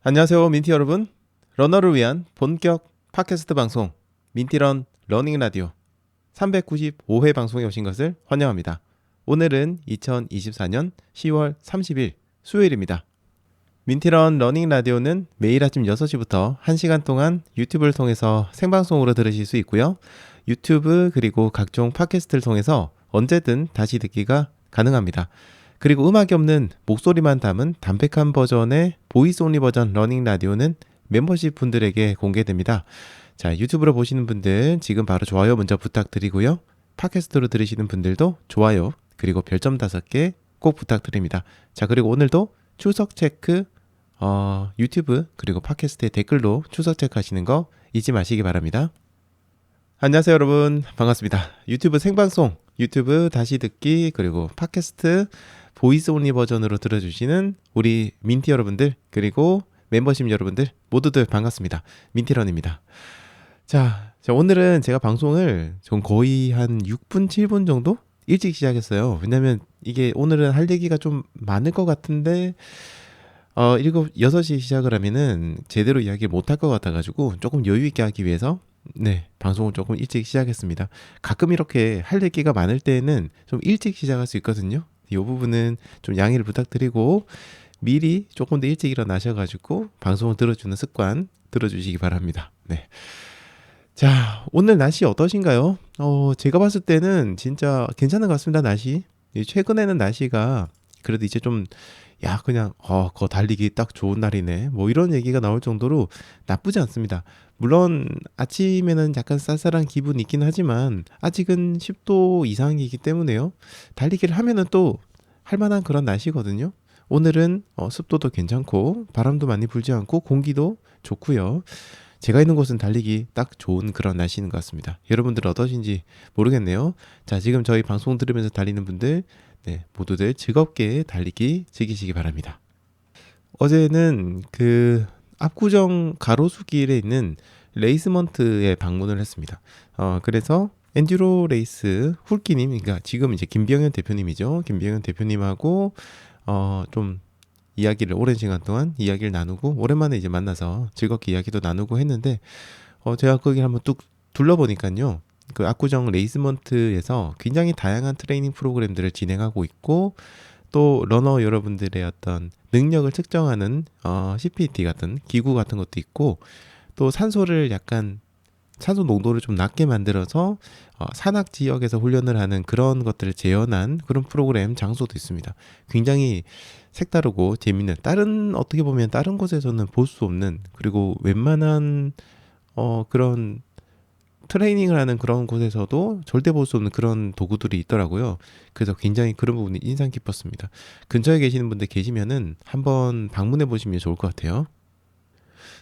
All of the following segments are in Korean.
안녕하세요, 민티 여러분. 러너를 위한 본격 팟캐스트 방송 민티런 러닝 라디오 395회 방송에 오신 것을 환영합니다. 오늘은 2024년 10월 30일 수요일입니다. 민티런 러닝 라디오는 매일 아침 6시부터 1시간 동안 유튜브를 통해서 생방송으로 들으실 수 있고요. 유튜브 그리고 각종 팟캐스트를 통해서 언제든 다시 듣기가 가능합니다. 그리고 음악이 없는 목소리만 담은 담백한 버전의 보이스 온리 버전 러닝 라디오는 멤버십 분들에게 공개됩니다. 자, 유튜브로 보시는 분들 지금 바로 좋아요 먼저 부탁드리고요. 팟캐스트로 들으시는 분들도 좋아요 그리고 별점 5개 꼭 부탁드립니다. 자, 그리고 오늘도 추석 체크 유튜브 그리고 팟캐스트에 댓글로 추석 체크하시는 거 잊지 마시기 바랍니다. 안녕하세요 여러분, 반갑습니다. 유튜브 생방송, 유튜브 다시 듣기 그리고 팟캐스트 보이스 온리 버전으로 들어주시는 우리 민티 여러분들 그리고 멤버십 여러분들 모두들 반갑습니다. 민티런입니다. 자, 오늘은 제가 방송을 좀 거의 한 6분 7분 정도 일찍 시작했어요. 왜냐면 이게 오늘은 할 얘기가 좀 많을 것 같은데 6시 시작을 하면은 제대로 이야기를 못할 것 같아가지고 조금 여유 있게 하기 위해서 방송을 조금 일찍 시작했습니다. 가끔 이렇게 할 얘기가 많을 때는 좀 일찍 시작할 수 있거든요. 이 부분은 좀 양해를 부탁드리고 미리 조금 더 일찍 일어나셔가지고 방송을 들어주는 습관 들어주시기 바랍니다. 네. 자, 오늘 날씨 어떠신가요? 제가 봤을 때는 진짜 괜찮은 것 같습니다. 날씨. 최근에는 날씨가 그래도 이제 좀 그냥 거 달리기 딱 좋은 날이네 뭐 이런 얘기가 나올 정도로 나쁘지 않습니다. 물론 아침에는 약간 쌀쌀한 기분이 있긴 하지만 아직은 10도 이상이기 때문에요. 달리기를 하면은 또 할만한 그런 날씨거든요. 오늘은 습도도 괜찮고 바람도 많이 불지 않고 공기도 좋고요. 제가 있는 곳은 달리기 딱 좋은 그런 날씨인 것 같습니다. 여러분들 어떠신지 모르겠네요. 자, 지금 저희 방송 들으면서 달리는 분들 모두들 즐겁게 달리기 즐기시기 바랍니다. 어제는 그 압구정 가로수길에 있는 레이스먼트에 방문을 했습니다. 그래서 엔듀로 레이스 훌기님, 그러니까 지금 이제 김병현 대표님이죠. 김병현 대표님하고 좀 이야기를 오랜 시간 동안 이야기를 나누고 오랜만에 이제 만나서 즐겁게 이야기도 나누고 했는데 제가 거기 한번 뚝 둘러보니까요. 그 압구정 레이스먼트에서 굉장히 다양한 트레이닝 프로그램들을 진행하고 있고 또 러너 여러분들의 어떤 능력을 측정하는 CPT 같은 기구 같은 것도 있고 또 산소 농도를 좀 낮게 만들어서 산악 지역에서 훈련을 하는 그런 것들을 재현한 그런 프로그램 장소도 있습니다. 굉장히 색다르고 재밌는 어떻게 보면 다른 곳에서는 볼 수 없는 그리고 웬만한 그런 트레이닝을 하는 그런 곳에서도 절대 볼 수 없는 그런 도구들이 있더라고요. 그래서 굉장히 그런 부분이 인상 깊었습니다. 근처에 계시는 분들 계시면은 한번 방문해 보시면 좋을 것 같아요.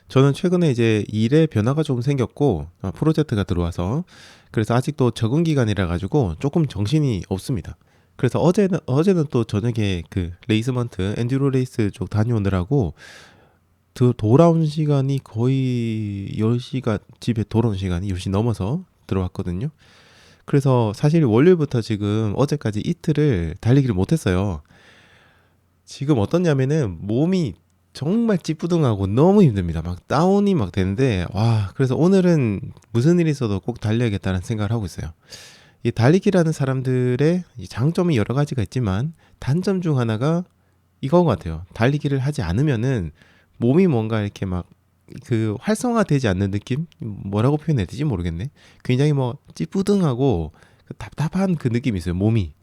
저는 최근에 이제 일에 변화가 좀 생겼고 프로젝트가 들어와서 그래서 아직도 적응 기간이라 가지고 조금 정신이 없습니다. 그래서 어제는 또 저녁에 그 레이스먼트 엔듀로 레이스 쪽 다녀오느라고 돌아온 시간이 거의 10시가 집에 돌아온 시간이 10시 넘어서 들어왔거든요. 그래서 사실 월요일부터 지금 어제까지 이틀을 달리기를 못했어요. 지금 어떻냐면은 몸이 정말 찌뿌둥하고 너무 힘듭니다. 막 다운이 막 되는데 그래서 오늘은 무슨 일이 있어도 꼭 달려야겠다는 생각을 하고 있어요. 이 달리기라는 사람들의 장점이 여러 가지가 있지만 단점 중 하나가 이건 것 같아요. 달리기를 하지 않으면은 몸이 뭔가 이렇게 막 그 활성화되지 않는 느낌? 뭐라고 표현해야 되지 모르겠네. 굉장히 뭐 찌뿌둥하고 답답한 그 느낌이 있어요. 몸이.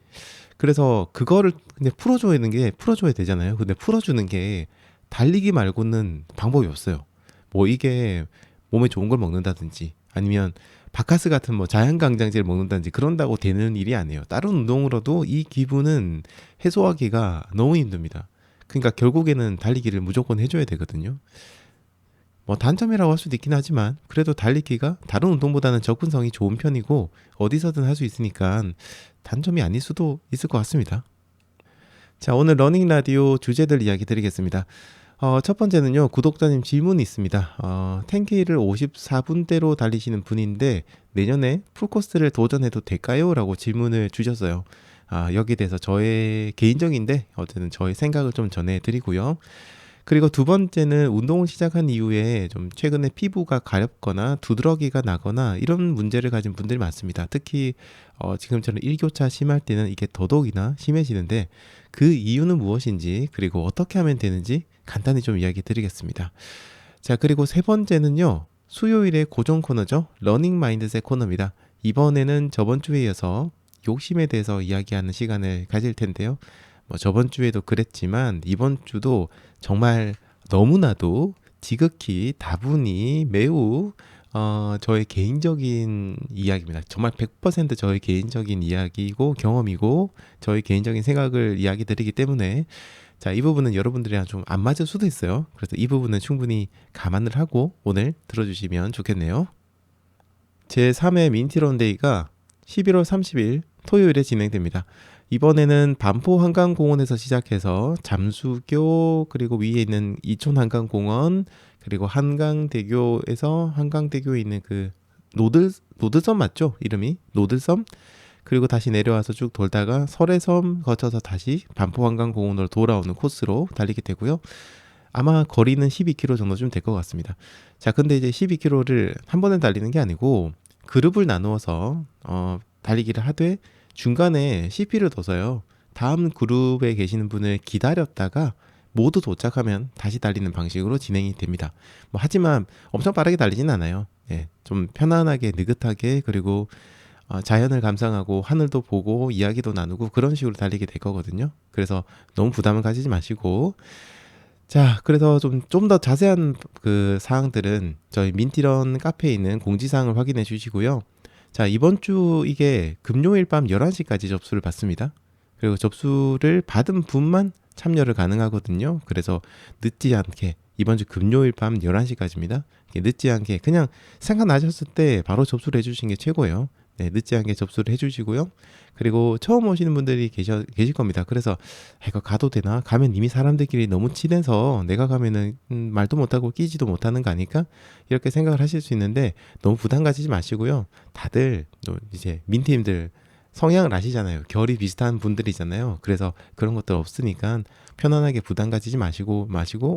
그래서 그거를 근데 풀어줘야 되잖아요. 근데 풀어주는 게 달리기 말고는 방법이 없어요. 뭐 이게 몸에 좋은 걸 먹는다든지 아니면 바카스 같은 뭐 자연강장제를 먹는다든지 그런다고 되는 일이 아니에요. 다른 운동으로도 이 기분은 해소하기가 너무 힘듭니다. 그러니까 결국에는 달리기를 무조건 해줘야 되거든요. 뭐 단점이라고 할 수도 있긴 하지만 그래도 달리기가 다른 운동보다는 접근성이 좋은 편이고 어디서든 할 수 있으니까 단점이 아닐 수도 있을 것 같습니다. 자, 오늘 러닝 라디오 주제들 이야기 드리겠습니다. 첫 번째는요, 구독자님 질문이 있습니다. 10K를 54분대로 달리시는 분인데 내년에 풀코스를 도전해도 될까요? 라고 질문을 주셨어요. 여기에 대해서 저의 개인적인데 어쨌든 저의 생각을 좀 전해드리고요. 그리고 두 번째는 운동을 시작한 이후에 좀 최근에 피부가 가렵거나 두드러기가 나거나 이런 문제를 가진 분들이 많습니다. 특히 지금처럼 일교차 심할 때는 이게 더더욱이나 심해지는데 그 이유는 무엇인지 그리고 어떻게 하면 되는지 간단히 좀 이야기 드리겠습니다. 자, 그리고 세 번째는요. 수요일의 고정 코너죠. 러닝 마인드셋 코너입니다. 이번에는 저번 주에 이어서 욕심에 대해서 이야기하는 시간을 가질 텐데요. 뭐 저번 주에도 그랬지만 이번 주도 정말 너무나도 지극히 다분히 매우 저의 개인적인 이야기입니다. 정말 100% 저의 개인적인 이야기이고 경험이고 저의 개인적인 생각을 이야기 드리기 때문에 자, 이 부분은 여러분들이랑 좀 안 맞을 수도 있어요. 그래서 이 부분은 충분히 감안을 하고 오늘 들어주시면 좋겠네요. 제3회 민티런데이가 11월 30일 토요일에 진행됩니다. 이번에는 반포 한강공원에서 시작해서 잠수교 그리고 위에 있는 이촌 한강공원 그리고 한강대교에서 한강대교에 있는 그 노들섬 맞죠? 이름이 노들섬 그리고 다시 내려와서 쭉 돌다가 설해섬 거쳐서 다시 반포 한강공원으로 돌아오는 코스로 달리게 되고요. 아마 거리는 12km 정도쯤 될 것 같습니다. 자, 근데 이제 12km를 한 번에 달리는 게 아니고 그룹을 나누어서 달리기를 하되 중간에 CP를 둬서요. 다음 그룹에 계시는 분을 기다렸다가 모두 도착하면 다시 달리는 방식으로 진행이 됩니다. 뭐 하지만 엄청 빠르게 달리진 않아요. 예, 좀 편안하게 느긋하게 그리고 자연을 감상하고 하늘도 보고 이야기도 나누고 그런 식으로 달리게 될 거거든요. 그래서 너무 부담을 가지지 마시고 자, 그래서 좀 더 자세한 그 사항들은 저희 민티런 카페에 있는 공지사항을 확인해 주시고요. 자, 이번 주 이게 금요일 밤 11시까지 접수를 받습니다. 그리고 접수를 받은 분만 참여를 가능하거든요. 그래서 늦지 않게 이번 주 금요일 밤 11시까지입니다. 늦지 않게 그냥 생각나셨을 때 바로 접수를 해주시는 게 최고예요. 네, 늦지 않게 접수를 해주시고요. 그리고 처음 오시는 분들이 계실 겁니다. 그래서 이거 가도 되나? 가면 이미 사람들끼리 너무 친해서 내가 가면은 말도 못하고 끼지도 못하는 거 아닐까? 이렇게 생각을 하실 수 있는데 너무 부담 가지지 마시고요. 다들 이제 민팀들 성향을 아시잖아요. 결이 비슷한 분들이잖아요. 그래서 그런 것들 없으니까 편안하게 부담 가지지 마시고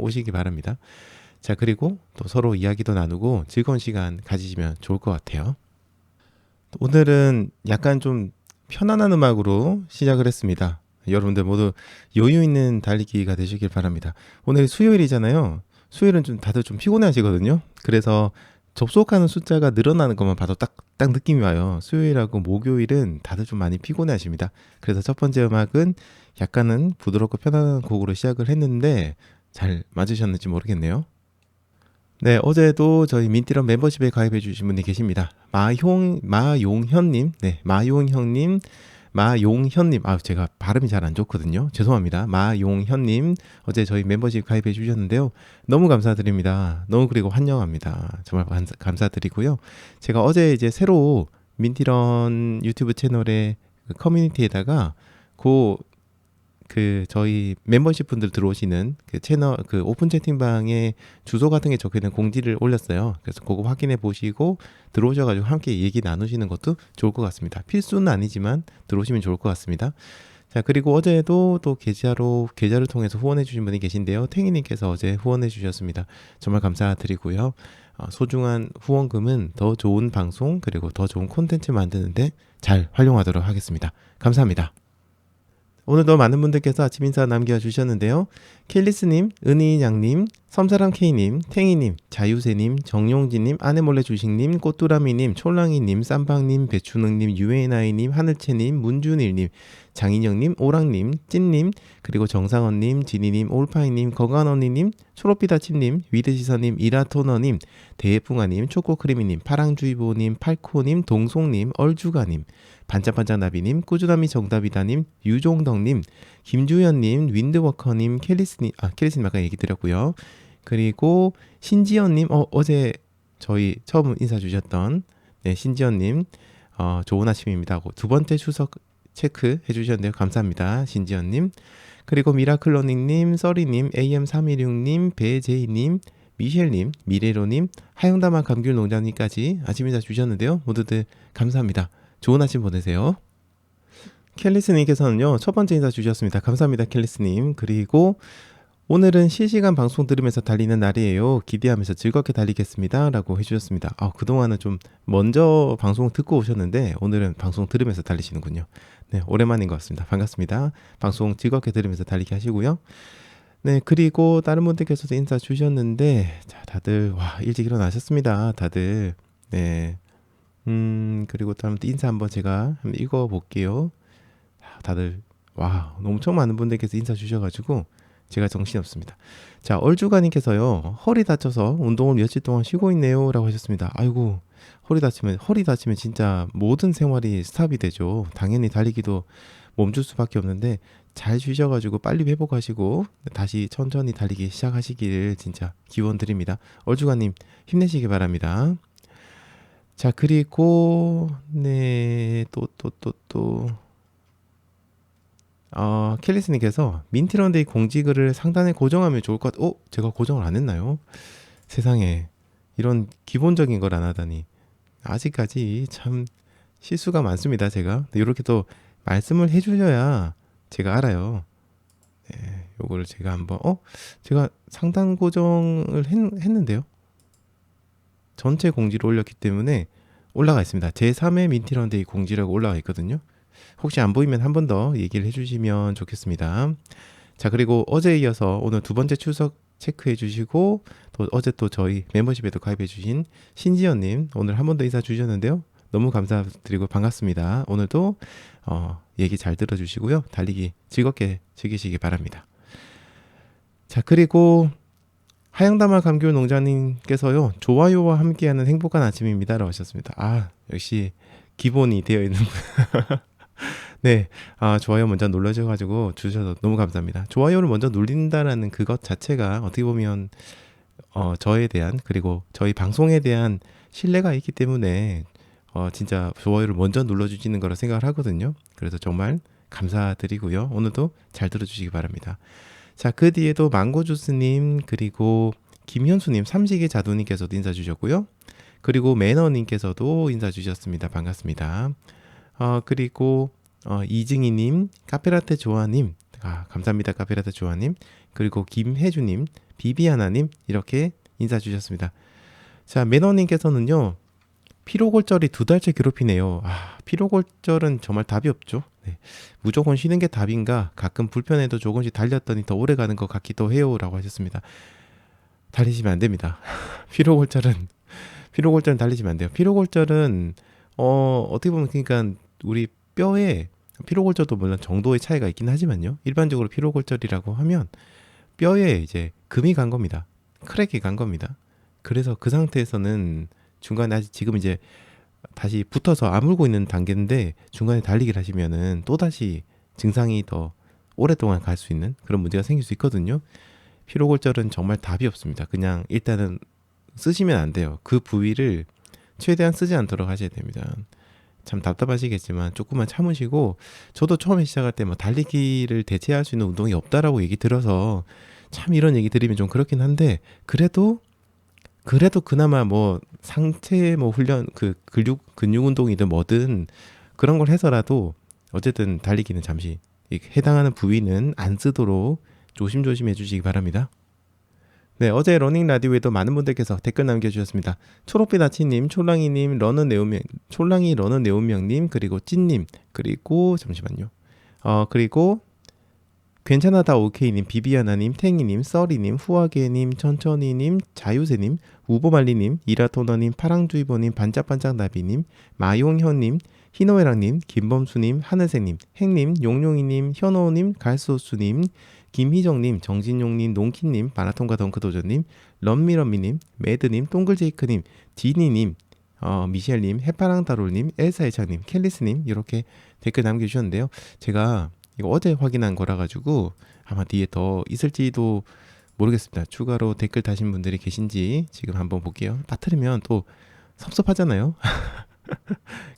오시기 바랍니다. 자, 그리고 또 서로 이야기도 나누고 즐거운 시간 가지시면 좋을 것 같아요. 오늘은 약간 좀 편안한 음악으로 시작을 했습니다. 여러분들 모두 여유 있는 달리기가 되시길 바랍니다. 오늘 수요일이잖아요. 수요일은 좀 다들 좀 피곤해 하시거든요. 그래서 접속하는 숫자가 늘어나는 것만 봐도 딱 느낌이 와요. 수요일하고 목요일은 다들 좀 많이 피곤해 하십니다. 그래서 첫 번째 음악은 약간은 부드럽고 편안한 곡으로 시작을 했는데 잘 맞으셨는지 모르겠네요. 네, 어제도 저희 민티런 멤버십에 가입해 주신 분이 계십니다. 마용현님, 네, 마용현님, 제가 발음이 잘 안 좋거든요. 죄송합니다. 마용현님, 어제 저희 멤버십 가입해 주셨는데요. 너무 감사드립니다. 너무 그리고 환영합니다. 정말 감사드리고요. 제가 어제 이제 새로 민티런 유튜브 채널의 그 커뮤니티에다가 그 저희 멤버십 분들 들어오시는 그 채널 그 오픈 채팅방에 주소 같은 게 적혀 있는 공지를 올렸어요. 그래서 그거 확인해 보시고 들어오셔가지고 함께 얘기 나누시는 것도 좋을 것 같습니다. 필수는 아니지만 들어오시면 좋을 것 같습니다. 자, 그리고 어제도 또 계좌를 통해서 후원해 주신 분이 계신데요. 탱이님께서 어제 후원해 주셨습니다. 정말 감사드리고요. 소중한 후원금은 더 좋은 방송 그리고 더 좋은 콘텐츠 만드는데 잘 활용하도록 하겠습니다. 감사합니다. 오늘도 많은 분들께서 아침 인사 남겨주셨는데요. 켈리스님, 은희양님, 섬사람K님, 탱이님, 자유세님, 정용진님, 아내몰래주식님, 꽃두라미님, 촐랑이님, 쌈방님, 배추능님, 유엔아이님, 하늘채님, 문준일님, 장인영님, 오랑님, 찐님, 그리고 정상원님, 지니님, 올파이님, 건강언니님, 초록빛아침님, 위드시서님, 이라토너님, 대풍아님, 초코크리미님, 파랑주의보님, 팔코님, 동송님, 얼주가님, 반짝반짝나비님, 꾸준함이 정답이다님, 유종덕님, 김주현님, 윈드워커님, 켈리스님 아까 얘기 드렸고요. 그리고 신지연님, 어제 저희 처음 인사 주셨던 네, 신지연님, 좋은 아침입니다 하고 두 번째 추석 체크 해주셨는데요. 감사합니다. 신지연님. 그리고 미라클러닝님, 써리님, AM316님, 배제이님, 미셸님, 미래로님, 하영다마 감귤 농장님까지 아침 인사 주셨는데요. 모두들 감사합니다. 좋은 아침 보내세요. 켈리스님께서는요, 첫 번째 인사 주셨습니다. 감사합니다, 켈리스님. 그리고 오늘은 실시간 방송 들으면서 달리는 날이에요. 기대하면서 즐겁게 달리겠습니다. 라고 해주셨습니다. 그동안은 좀 먼저 방송 듣고 오셨는데 오늘은 방송 들으면서 달리시는군요. 네, 오랜만인 것 같습니다. 반갑습니다. 방송 즐겁게 들으면서 달리기 하시고요. 네, 그리고 다른 분들께서도 인사 주셨는데, 자, 다들, 일찍 일어나셨습니다. 다들. 네. 그리고 다음 인사 한번 제가 한번 읽어볼게요. 다들, 엄청 많은 분들께서 인사 주셔가지고, 제가 정신없습니다. 자, 얼주가님께서요, 허리 다쳐서 운동을 며칠 동안 쉬고 있네요. 라고 하셨습니다. 아이고, 허리 다치면 진짜 모든 생활이 스탑이 되죠. 당연히 달리기도 멈출 수밖에 없는데, 잘 쉬셔가지고 빨리 회복하시고 다시 천천히 달리기 시작하시기를 진짜 기원 드립니다. 얼주가님 힘내시기 바랍니다. 자, 그리고 네, 켈리스님께서 민티런데이 공지글을 상단에 고정하면 좋을 것 같아요. 제가 고정을 안 했나요? 세상에, 이런 기본적인 걸 안 하다니. 아직까지 참 실수가 많습니다. 제가 이렇게 또 말씀을 해주셔야 제가 알아요. 네, 요거를 제가 한번 제가 상단 고정을 했는데요. 전체 공지를 올렸기 때문에 올라가 있습니다. 제3회 민티런데이 공지라고 올라가 있거든요. 혹시 안 보이면 한 번 더 얘기를 해주시면 좋겠습니다. 자, 그리고 어제에 이어서 오늘 두 번째 출석 체크해 주시고, 또 어제 또 저희 멤버십에도 가입해 주신 신지연님 오늘 한 번 더 인사 주셨는데요. 너무 감사드리고 반갑습니다. 오늘도 얘기 잘 들어주시고요. 달리기 즐겁게 즐기시기 바랍니다. 자, 그리고 하양다마 감귤 농장님께서요, 좋아요와 함께하는 행복한 아침입니다 라고 하셨습니다. 역시 기본이 되어 있는 네, 좋아요 먼저 눌러주셔가지고 주셔서 너무 감사합니다. 좋아요를 먼저 눌린다라는 그것 자체가 어떻게 보면 저에 대한, 그리고 저희 방송에 대한 신뢰가 있기 때문에 진짜 좋아요를 먼저 눌러주시는 거라 생각을 하거든요. 그래서 정말 감사드리고요. 오늘도 잘 들어주시기 바랍니다. 자, 그 뒤에도 망고주스님, 그리고 김현수님, 삼식의 자두님께서도 인사 주셨고요. 그리고 매너님께서도 인사 주셨습니다. 반갑습니다. 그리고 이증희님, 카페라테 조아님, 감사합니다. 카페라테 조아님, 그리고 김혜주님, 비비아나님 이렇게 인사 주셨습니다. 자, 매너님께서는요, 피로골절이 2달째 괴롭히네요. 피로골절은 정말 답이 없죠. 네. 무조건 쉬는 게 답인가? 가끔 불편해도 조금씩 달렸더니 더 오래 가는 것 같기도 해요. 라고 하셨습니다. 달리시면 안 됩니다. 피로골절은 달리시면 안 돼요. 피로골절은 어떻게 보면 그러니까 우리 뼈에 피로골절도 물론 정도의 차이가 있긴 하지만요. 일반적으로 피로골절이라고 하면 뼈에 이제 금이 간 겁니다. 크랙이 간 겁니다. 그래서 그 상태에서는 중간에 아직 지금 이제 다시 붙어서 아물고 있는 단계인데 중간에 달리기를 하시면은 또다시 증상이 더 오랫동안 갈 수 있는 그런 문제가 생길 수 있거든요. 피로골절은 정말 답이 없습니다. 그냥 일단은 쓰시면 안 돼요. 그 부위를 최대한 쓰지 않도록 하셔야 됩니다. 참 답답하시겠지만 조금만 참으시고, 저도 처음에 시작할 때 뭐 달리기를 대체할 수 있는 운동이 없다라고 얘기 들어서 참 이런 얘기 드리면 좀 그렇긴 한데, 그래도 그나마 뭐 상체 뭐 훈련, 그 근육 운동이든 뭐든 그런 걸 해서라도 어쨌든 달리기는 잠시 해당하는 부위는 안 쓰도록 조심조심 해주시기 바랍니다. 네, 어제 러닝 라디오에도 많은 분들께서 댓글 남겨주셨습니다. 초록빛 아치님, 촐랑이님, 촐랑이 러는 네온명님, 그리고 찐님, 그리고 잠시만요. 그리고 괜찮아다 오케이님, 비비아나님, 탱이님, 써리님, 후아게님, 천천히님, 자유세님, 우보말리님, 이라토너님, 파랑주이보님, 반짝반짝 나비님, 마용현님, 희노애랑님, 김범수님, 하늘새님, 행님, 용용이님, 현호님, 갈소수님, 김희정님, 정진용님, 농키님, 마라톤과 덩크도전님, 런미런미님, 매드님, 동글제이크님, 디니님, 미셸님, 해파랑다롤님, 엘사이창님, 켈리스님 이렇게 댓글 남겨주셨는데요. 제가 이거 어제 확인한 거라 가지고 아마 뒤에 더 있을지도 모르겠습니다. 추가로 댓글 다신 분들이 계신지 지금 한번 볼게요. 빠뜨리면 또 섭섭하잖아요.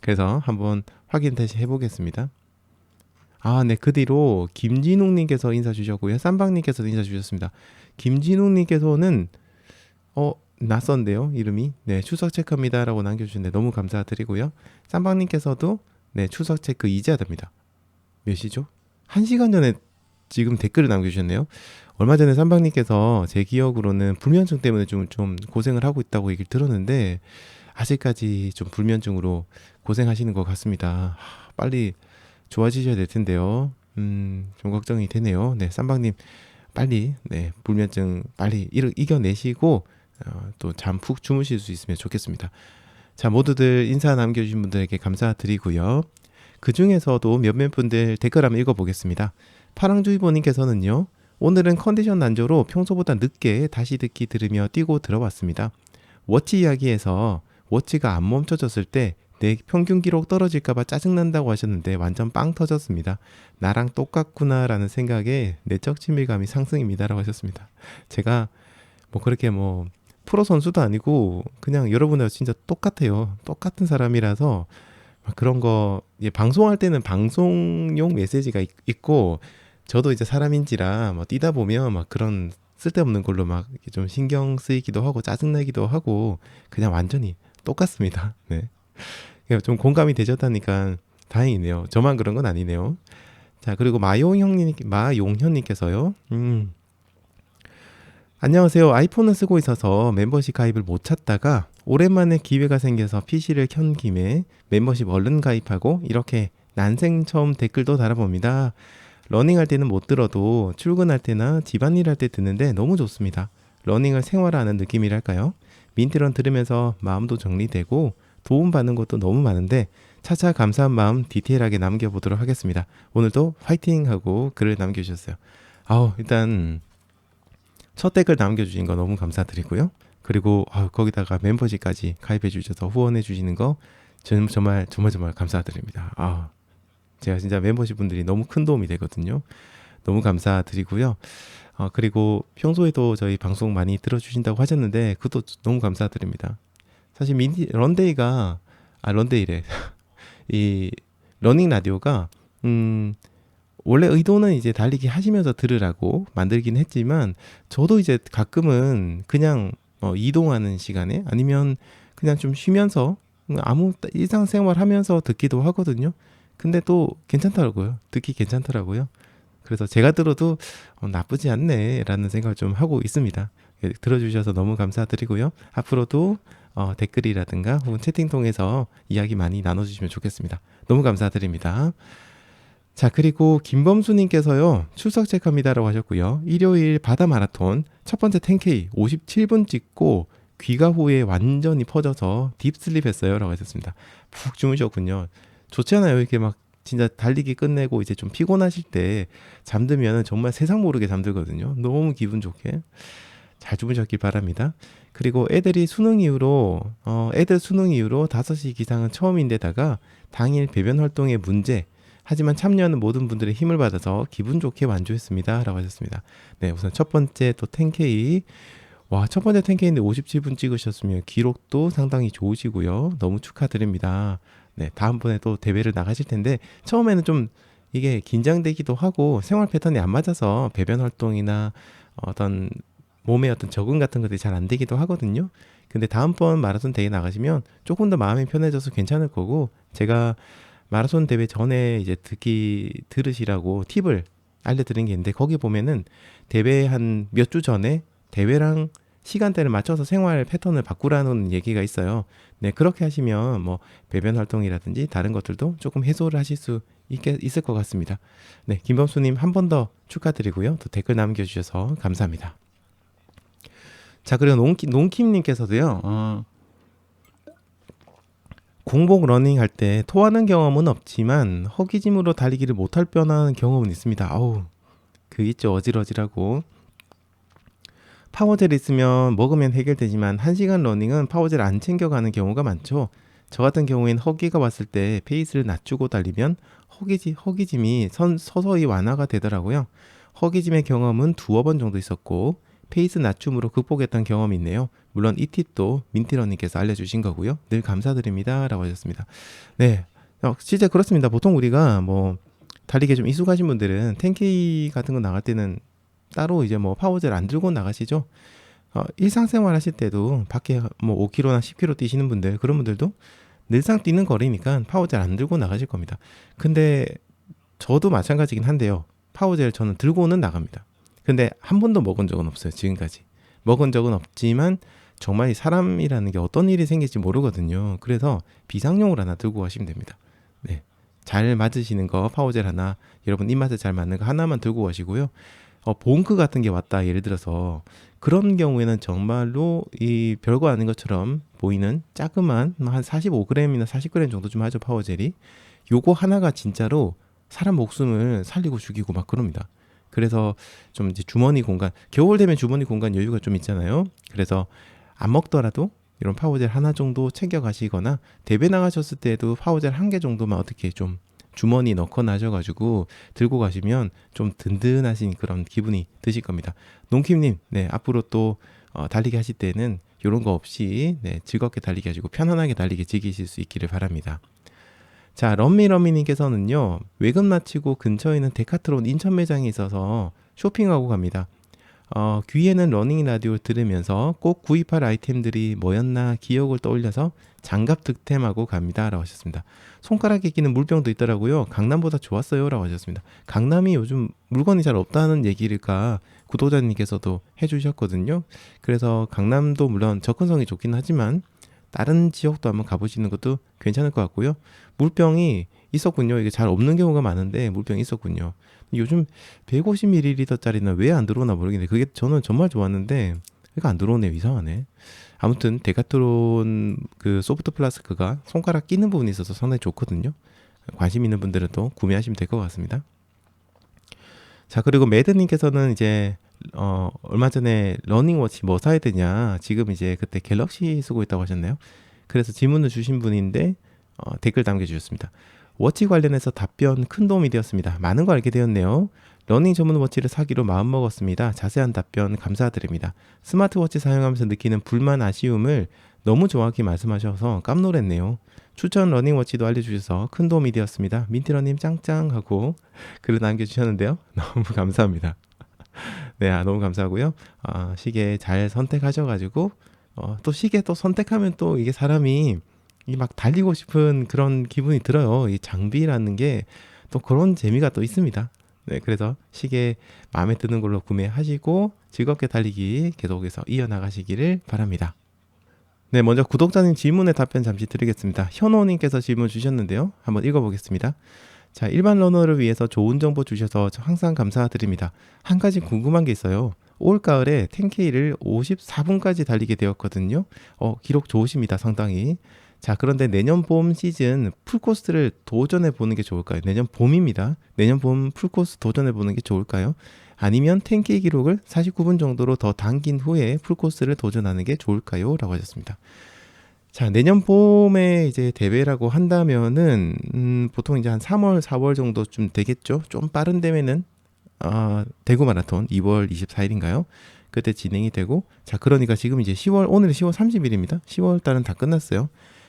그래서 한번 확인 다시 해보겠습니다. 네, 그 뒤로 김진웅님께서 인사 주셨고요. 쌈방님께서도 인사 주셨습니다. 김진웅님께서는 낯선데요, 이름이. 네, 추석 체크입니다 라고 남겨주셨는데 너무 감사드리고요. 쌈방님께서도 네, 추석 체크 이제 하답니다. 몇 시죠? 1시간 전에 지금 댓글을 남겨주셨네요. 얼마 전에 삼방님께서 제 기억으로는 불면증 때문에 좀 고생을 하고 있다고 얘기를 들었는데 아직까지 좀 불면증으로 고생하시는 것 같습니다. 빨리 좋아지셔야 될 텐데요. 좀 걱정이 되네요. 네, 쌈방님 빨리 네, 불면증 빨리 이겨내시고 또 잠 푹 주무실 수 있으면 좋겠습니다. 자, 모두들 인사 남겨주신 분들에게 감사드리고요. 그 중에서도 몇몇 분들 댓글 한번 읽어보겠습니다. 파랑주의보님께서는요. 오늘은 컨디션 난조로 평소보다 늦게 다시 듣기 들으며 뛰고 들어왔습니다. 워치 이야기에서 워치가 안 멈춰졌을 때 내 평균 기록 떨어질까봐 짜증난다고 하셨는데 완전 빵 터졌습니다. 나랑 똑같구나 라는 생각에 내적 친밀감이 상승입니다라고 하셨습니다. 제가 뭐 그렇게 뭐 프로 선수도 아니고 그냥 여러분하고 진짜 똑같아요. 똑같은 사람이라서 그런 거 방송할 때는 방송용 메시지가 있고 저도 이제 사람인지라 뭐 뛰다 보면 막 그런 쓸데없는 걸로 막 좀 신경 쓰이기도 하고 짜증나기도 하고 그냥 완전히 똑같습니다. 네. 좀 공감이 되셨다니까 다행이네요. 저만 그런 건 아니네요. 자, 그리고 마용현님께서요. 안녕하세요. 아이폰을 쓰고 있어서 멤버십 가입을 못 찾다가 오랜만에 기회가 생겨서 PC를 켠 김에 멤버십 얼른 가입하고 이렇게 난생 처음 댓글도 달아봅니다. 러닝할 때는 못 들어도 출근할 때나 집안일 할 때 듣는데 너무 좋습니다. 러닝을 생활화하는 느낌이랄까요? 민트런 들으면서 마음도 정리되고 도움받는 것도 너무 많은데 차차 감사한 마음 디테일하게 남겨보도록 하겠습니다. 오늘도 화이팅 하고 글을 남겨주셨어요. 일단 첫 댓글 남겨주신 거 너무 감사드리고요. 그리고 거기다가 멤버십까지 가입해 주셔서 후원해 주시는 거 저는 정말 감사드립니다. 제가 진짜 멤버십 분들이 너무 큰 도움이 되거든요. 너무 감사드리고요. 그리고 평소에도 저희 방송 많이 들어주신다고 하셨는데 그것도 너무 감사드립니다. 사실 런데이가 런데이래 이 러닝 라디오가 원래 의도는 이제 달리기 하시면서 들으라고 만들긴 했지만 저도 이제 가끔은 그냥 이동하는 시간에 아니면 그냥 좀 쉬면서 아무 일상생활 하면서 듣기도 하거든요. 근데 또 괜찮더라고요. 듣기 괜찮더라고요. 그래서 제가 들어도 나쁘지 않네 라는 생각을 좀 하고 있습니다. 들어주셔서 너무 감사드리고요. 앞으로도 댓글이라든가 혹은 채팅 통해서 이야기 많이 나눠주시면 좋겠습니다. 너무 감사드립니다. 자, 그리고 김범수님께서요. 출석 체크합니다라고 하셨고요. 일요일 바다 마라톤 첫 번째 10K 57분 찍고 귀가 후에 완전히 퍼져서 딥슬립 했어요 라고 하셨습니다. 푹 주무셨군요. 좋지 않아요? 이렇게 막 진짜 달리기 끝내고 이제 좀 피곤하실 때 잠들면 정말 세상 모르게 잠들거든요. 너무 기분 좋게 잘 주무셨길 바랍니다. 그리고 애들 수능 이후로 5시 기상은 처음인데다가 당일 배변 활동에 문제 하지만 참여하는 모든 분들의 힘을 받아서 기분 좋게 완주했습니다 라고 하셨습니다. 네, 우선 첫 번째 또 10K 첫 번째 10K인데 57분 찍으셨으면 기록도 상당히 좋으시고요. 너무 축하드립니다. 네, 다음번에 또 대회를 나가실 텐데 처음에는 좀 이게 긴장되기도 하고 생활 패턴이 안 맞아서 배변 활동이나 어떤 몸에 어떤 적응 같은 것들이 잘 안 되기도 하거든요. 근데 다음번 마라톤 대회 나가시면 조금 더 마음이 편해져서 괜찮을 거고 제가 마라톤 대회 전에 이제 들으시라고 팁을 알려드린 게 있는데 거기 보면은 대회 한 몇 주 전에 대회랑 시간대를 맞춰서 생활 패턴을 바꾸라는 얘기가 있어요. 네, 그렇게 하시면 뭐 배변 활동이라든지 다른 것들도 조금 해소를 하실 수 있을 것 같습니다. 네, 김범수님 한 번 더 축하드리고요. 또 댓글 남겨주셔서 감사합니다. 자, 그리고 농킴님께서도요. 공복 러닝 할 때 토하는 경험은 없지만 허기짐으로 달리기를 못할 뻔한 경험은 있습니다. 그 있죠. 어질어질하고. 파워젤 있으면 먹으면 해결되지만 1시간 러닝은 파워젤 안 챙겨가는 경우가 많죠. 저 같은 경우엔 허기가 왔을 때 페이스를 낮추고 달리면 허기짐이 서서히 완화가 되더라고요. 허기짐의 경험은 2번 정도 있었고 페이스 낮춤으로 극복했던 경험이 있네요. 물론 이 팁도 민티러님께서 알려주신 거고요. 늘 감사드립니다 라고 하셨습니다. 네, 진짜 그렇습니다. 보통 우리가 뭐 달리기에 좀 익숙하신 분들은 10K 같은 거 나갈 때는 따로 이제 뭐 파워젤 안 들고 나가시죠. 일상생활 하실 때도 밖에 뭐 5km나 10km 뛰시는 분들 그런 분들도 늘상 뛰는 거리니까 파워젤 안 들고 나가실 겁니다. 근데 저도 마찬가지긴 한데요. 파워젤 저는 들고는 나갑니다. 근데 한 번도 먹은 적은 없어요. 지금까지. 먹은 적은 없지만 정말 이 사람이라는 게 어떤 일이 생길지 모르거든요. 그래서 비상용을 하나 들고 가시면 됩니다. 네. 잘 맞으시는 거 파워젤 하나, 여러분 입맛에 잘 맞는 거 하나만 들고 가시고요. 봉크 같은 게 왔다 예를 들어서 그런 경우에는 정말로 이 별거 아닌 것처럼 보이는 자그만 한 45g이나 40g 정도 좀 하죠, 파워젤이. 요거 하나가 진짜로 사람 목숨을 살리고 죽이고 막 그럽니다. 그래서 좀 이제 주머니 공간, 겨울 되면 주머니 공간 여유가 좀 있잖아요. 그래서 안 먹더라도 이런 파워젤 하나 정도 챙겨 가시거나 대회 나가셨을 때도 파워젤 한 개 정도만 어떻게 좀 주머니 넣거나 하셔가지고 들고 가시면 좀 든든하신 그런 기분이 드실 겁니다. 농킴님, 네, 앞으로 또 달리기 하실 때는 이런 거 없이 네, 즐겁게 달리기 하시고 편안하게 달리기 즐기실 수 있기를 바랍니다. 자, 럼미럼미님께서는요, 외근 마치고 근처에 있는 데카트론 인천 매장에 있어서 쇼핑하고 갑니다. 귀에는 러닝 라디오 들으면서 꼭 구입할 아이템들이 뭐였나 기억을 떠올려서 장갑 득템하고 갑니다 라고 하셨습니다. 손가락에 끼는 물병도 있더라고요. 강남보다 좋았어요 라고 하셨습니다. 강남이 요즘 물건이 잘 없다는 얘기를까 구독자님께서도 해주셨거든요. 그래서 강남도 물론 접근성이 좋긴 하지만 다른 지역도 한번 가보시는 것도 괜찮을 것 같고요. 물병이 있었군요. 이게 잘 없는 경우가 많은데 물병이 있었군요. 요즘 150ml짜리는 왜 안 들어오나 모르겠는데 그게 저는 정말 좋았는데 이거 안 들어오네요. 이상하네. 아무튼 데카트론 그 소프트 플라스크가 손가락 끼는 부분이 있어서 상당히 좋거든요. 관심 있는 분들은 또 구매하시면 될 것 같습니다. 자, 그리고 매드님께서는 이제 얼마 전에 러닝워치 뭐 사야 되냐, 지금 이제 그때 갤럭시 쓰고 있다고 하셨나요? 그래서 질문을 주신 분인데 댓글 남겨주셨습니다. 워치 관련해서 답변 큰 도움이 되었습니다. 많은 걸 알게 되었네요. 러닝 전문 워치를 사기로 마음먹었습니다. 자세한 답변 감사드립니다. 스마트워치 사용하면서 느끼는 불만 아쉬움을 너무 정확히 말씀하셔서 깜놀했네요. 추천 러닝워치도 알려주셔서 큰 도움이 되었습니다. 민티러님 짱짱 하고 글을 남겨주셨는데요. 너무 감사합니다. 네, 너무 감사하고요. 시계 잘 선택하셔가지고 또 시계 또 선택하면 또 이게 사람이 막 달리고 싶은 그런 기분이 들어요. 이 장비라는 게 또 그런 재미가 또 있습니다. 네, 그래서 시계 마음에 드는 걸로 구매하시고 즐겁게 달리기 계속해서 이어나가시기를 바랍니다. 네, 먼저 구독자님 질문에 답변 잠시 드리겠습니다. 현호님께서 질문 주셨는데요. 한번 읽어보겠습니다. 자, 일반 러너를 위해서 좋은 정보 주셔서 항상 감사드립니다. 한 가지 궁금한 게 있어요. 올가을에 10K를 54분까지 달리게 되었거든요. 기록 좋으십니다. 상당히. 자, 그런데 내년 봄 시즌 풀코스를 도전해 보는 게 좋을까요? 내년 봄입니다. 내년 봄 풀코스 도전해 보는 게 좋을까요? 아니면 10K 기록을 49분 정도로 더 당긴 후에 풀코스를 도전하는 게 좋을까요? 라고 하셨습니다. 자, 내년 봄에 이제 대회라고 한다면은 보통 이제 한 3월, 4월 정도쯤 되겠죠. 좀 빠른 대회는 대구 마라톤 2월 24일인가요? 그때 진행이 되고, 자, 그러니까 지금 이제 10월, 오늘 10월 30일입니다. 10월 달은 다 끝났어요.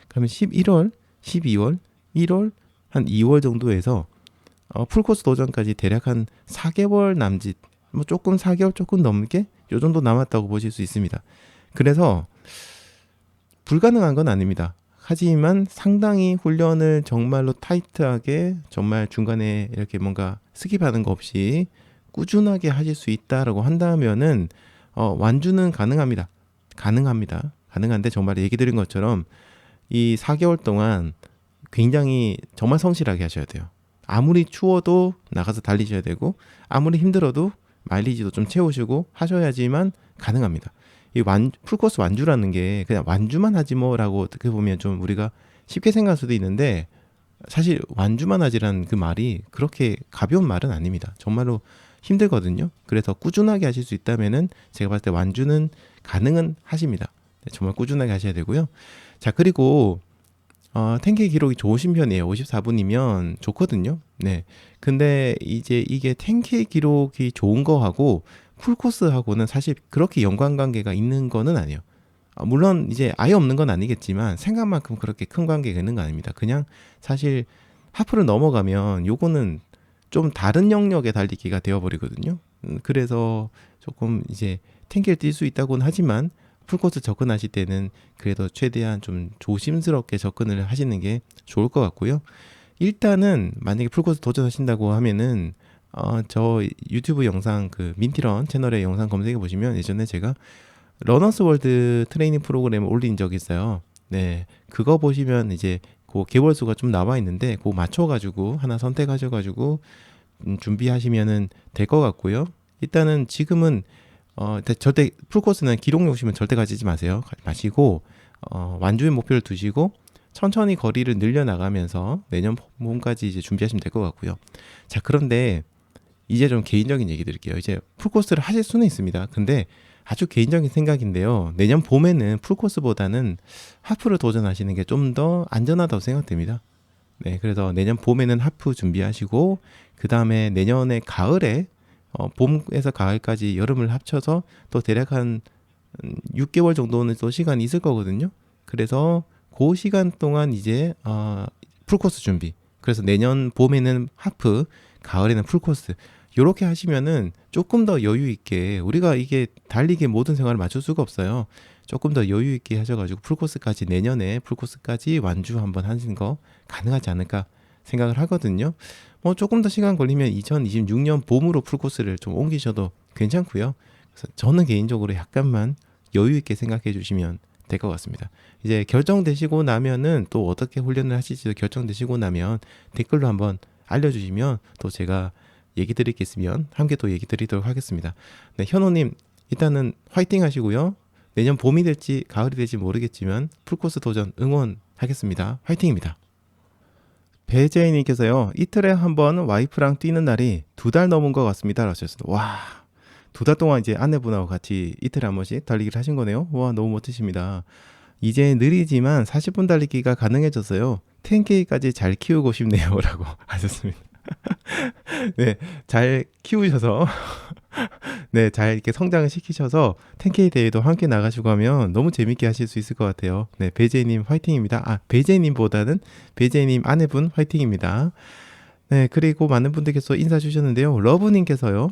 그러면 11월, 12월, 1월, 한 2월 정도에서 풀코스 도전까지 대략 한 4개월 남짓, 뭐 조금 4개월 조금 넘게 요 정도 남았다고 보실 수 있습니다. 그래서 불가능한 건 아닙니다. 하지만 상당히 훈련을 정말로 타이트하게 정말 중간에 이렇게 뭔가 스킵하는 거 없이 꾸준하게 하실 수 있다라고 한다면은 완주는 가능합니다. 가능한데 정말 얘기 드린 것처럼 이 4개월 동안 굉장히 정말 성실하게 하셔야 돼요. 아무리 추워도 나가서 달리셔야 되고 아무리 힘들어도 마일리지도 좀 채우시고 하셔야지만 가능합니다. 이 풀코스 완주라는 게 그냥 완주만 하지 뭐라고 어떻게 보면 좀 우리가 쉽게 생각할 수도 있는데 사실 완주만 하지라는 그 말이 그렇게 가벼운 말은 아닙니다. 정말로 힘들거든요. 그래서 꾸준하게 하실 수 있다면은 제가 봤을 때 완주는 가능은 하십니다. 네, 정말 꾸준하게 하셔야 되고요. 자, 그리고 10K 기록이 좋으신 편이에요. 54분이면 좋거든요. 네. 근데 이제 이게 10K 기록이 좋은 거하고 풀코스하고는 사실 그렇게 연관관계가 있는 거는 아니에요. 물론 이제 아예 없는 건 아니겠지만 생각만큼 그렇게 큰 관계가 있는 거 아닙니다. 그냥 사실 하프를 넘어가면 요거는 좀 다른 영역의 달리기가 되어버리거든요. 그래서 조금 이제 10K를 뛸 수 있다고는 하지만 풀코스 접근하실 때는 그래도 최대한 좀 조심스럽게 접근을 하시는 게 좋을 것 같고요. 일단은 만약에 풀코스 도전하신다고 하면은 저 유튜브 영상 그 민티런 채널의 영상 검색해 보시면 예전에 제가 러너스 월드 트레이닝 프로그램을 올린 적이 있어요. 네, 그거 보시면 이제 그 개월수가 좀 나와 있는데 그거 맞춰가지고 하나 선택하셔가지고 준비하시면은 될 것 같고요. 일단은 지금은 절대 풀코스는 기록 욕심은 절대 가지지 마시고 완주의 목표를 두시고 천천히 거리를 늘려 나가면서 내년 봄까지 이제 준비하시면 될 것 같고요. 자, 그런데 이제 좀 개인적인 얘기 드릴게요. 이제 풀코스를 하실 수는 있습니다. 근데 아주 개인적인 생각인데요. 내년 봄에는 풀코스보다는 하프를 도전하시는 게 좀 더 안전하다고 생각됩니다. 네, 그래서 내년 봄에는 하프 준비하시고 그 다음에 내년에 가을에 봄에서 가을까지 여름을 합쳐서 또 대략 한 6개월 정도는 또 시간이 있을 거거든요. 그래서 그 시간 동안 이제 풀코스 준비. 그래서 내년 봄에는 하프, 가을에는 풀코스. 요렇게 하시면은 조금 더 여유 있게 우리가 이게 달리기의 모든 생활을 맞출 수가 없어요. 조금 더 여유 있게 하셔가지고 풀코스까지 내년에 풀코스까지 완주 한번 하시는 거 가능하지 않을까 생각을 하거든요. 뭐 조금 더 시간 걸리면 2026년 봄으로 풀코스를 좀 옮기셔도 괜찮고요. 그래서 저는 개인적으로 약간만 여유 있게 생각해 주시면 될 것 같습니다. 이제 결정되시고 나면은 또 어떻게 훈련을 하실지도 결정되시고 나면 댓글로 한번 알려주시면 또 제가 얘기 드릴 게 있으면 함께 또 얘기 드리도록 하겠습니다. 네, 현호님 일단은 화이팅 하시고요. 내년 봄이 될지 가을이 될지 모르겠지만 풀코스 도전 응원하겠습니다. 화이팅입니다. 배재인님께서요. 이틀에 한 번 와이프랑 뛰는 날이 2달 넘은 것 같습니다. 라셨습니다. 와, 2달 동안 이제 아내분하고 같이 이틀에 한 번씩 달리기를 하신 거네요. 와, 너무 멋지십니다. 이제 느리지만 40분 달리기가 가능해졌어요. 10K까지 잘 키우고 싶네요. 라고 하셨습니다. 네, 잘 키우셔서 네, 잘 이렇게 성장을 시키셔서 10K 대회도 함께 나가시고 하면 너무 재밌게 하실 수 있을 것 같아요. 네, 배재님 화이팅입니다. 배재님보다는 배재님 아내분 화이팅입니다. 네, 그리고 많은 분들께서 인사 주셨는데요. 러브님께서요.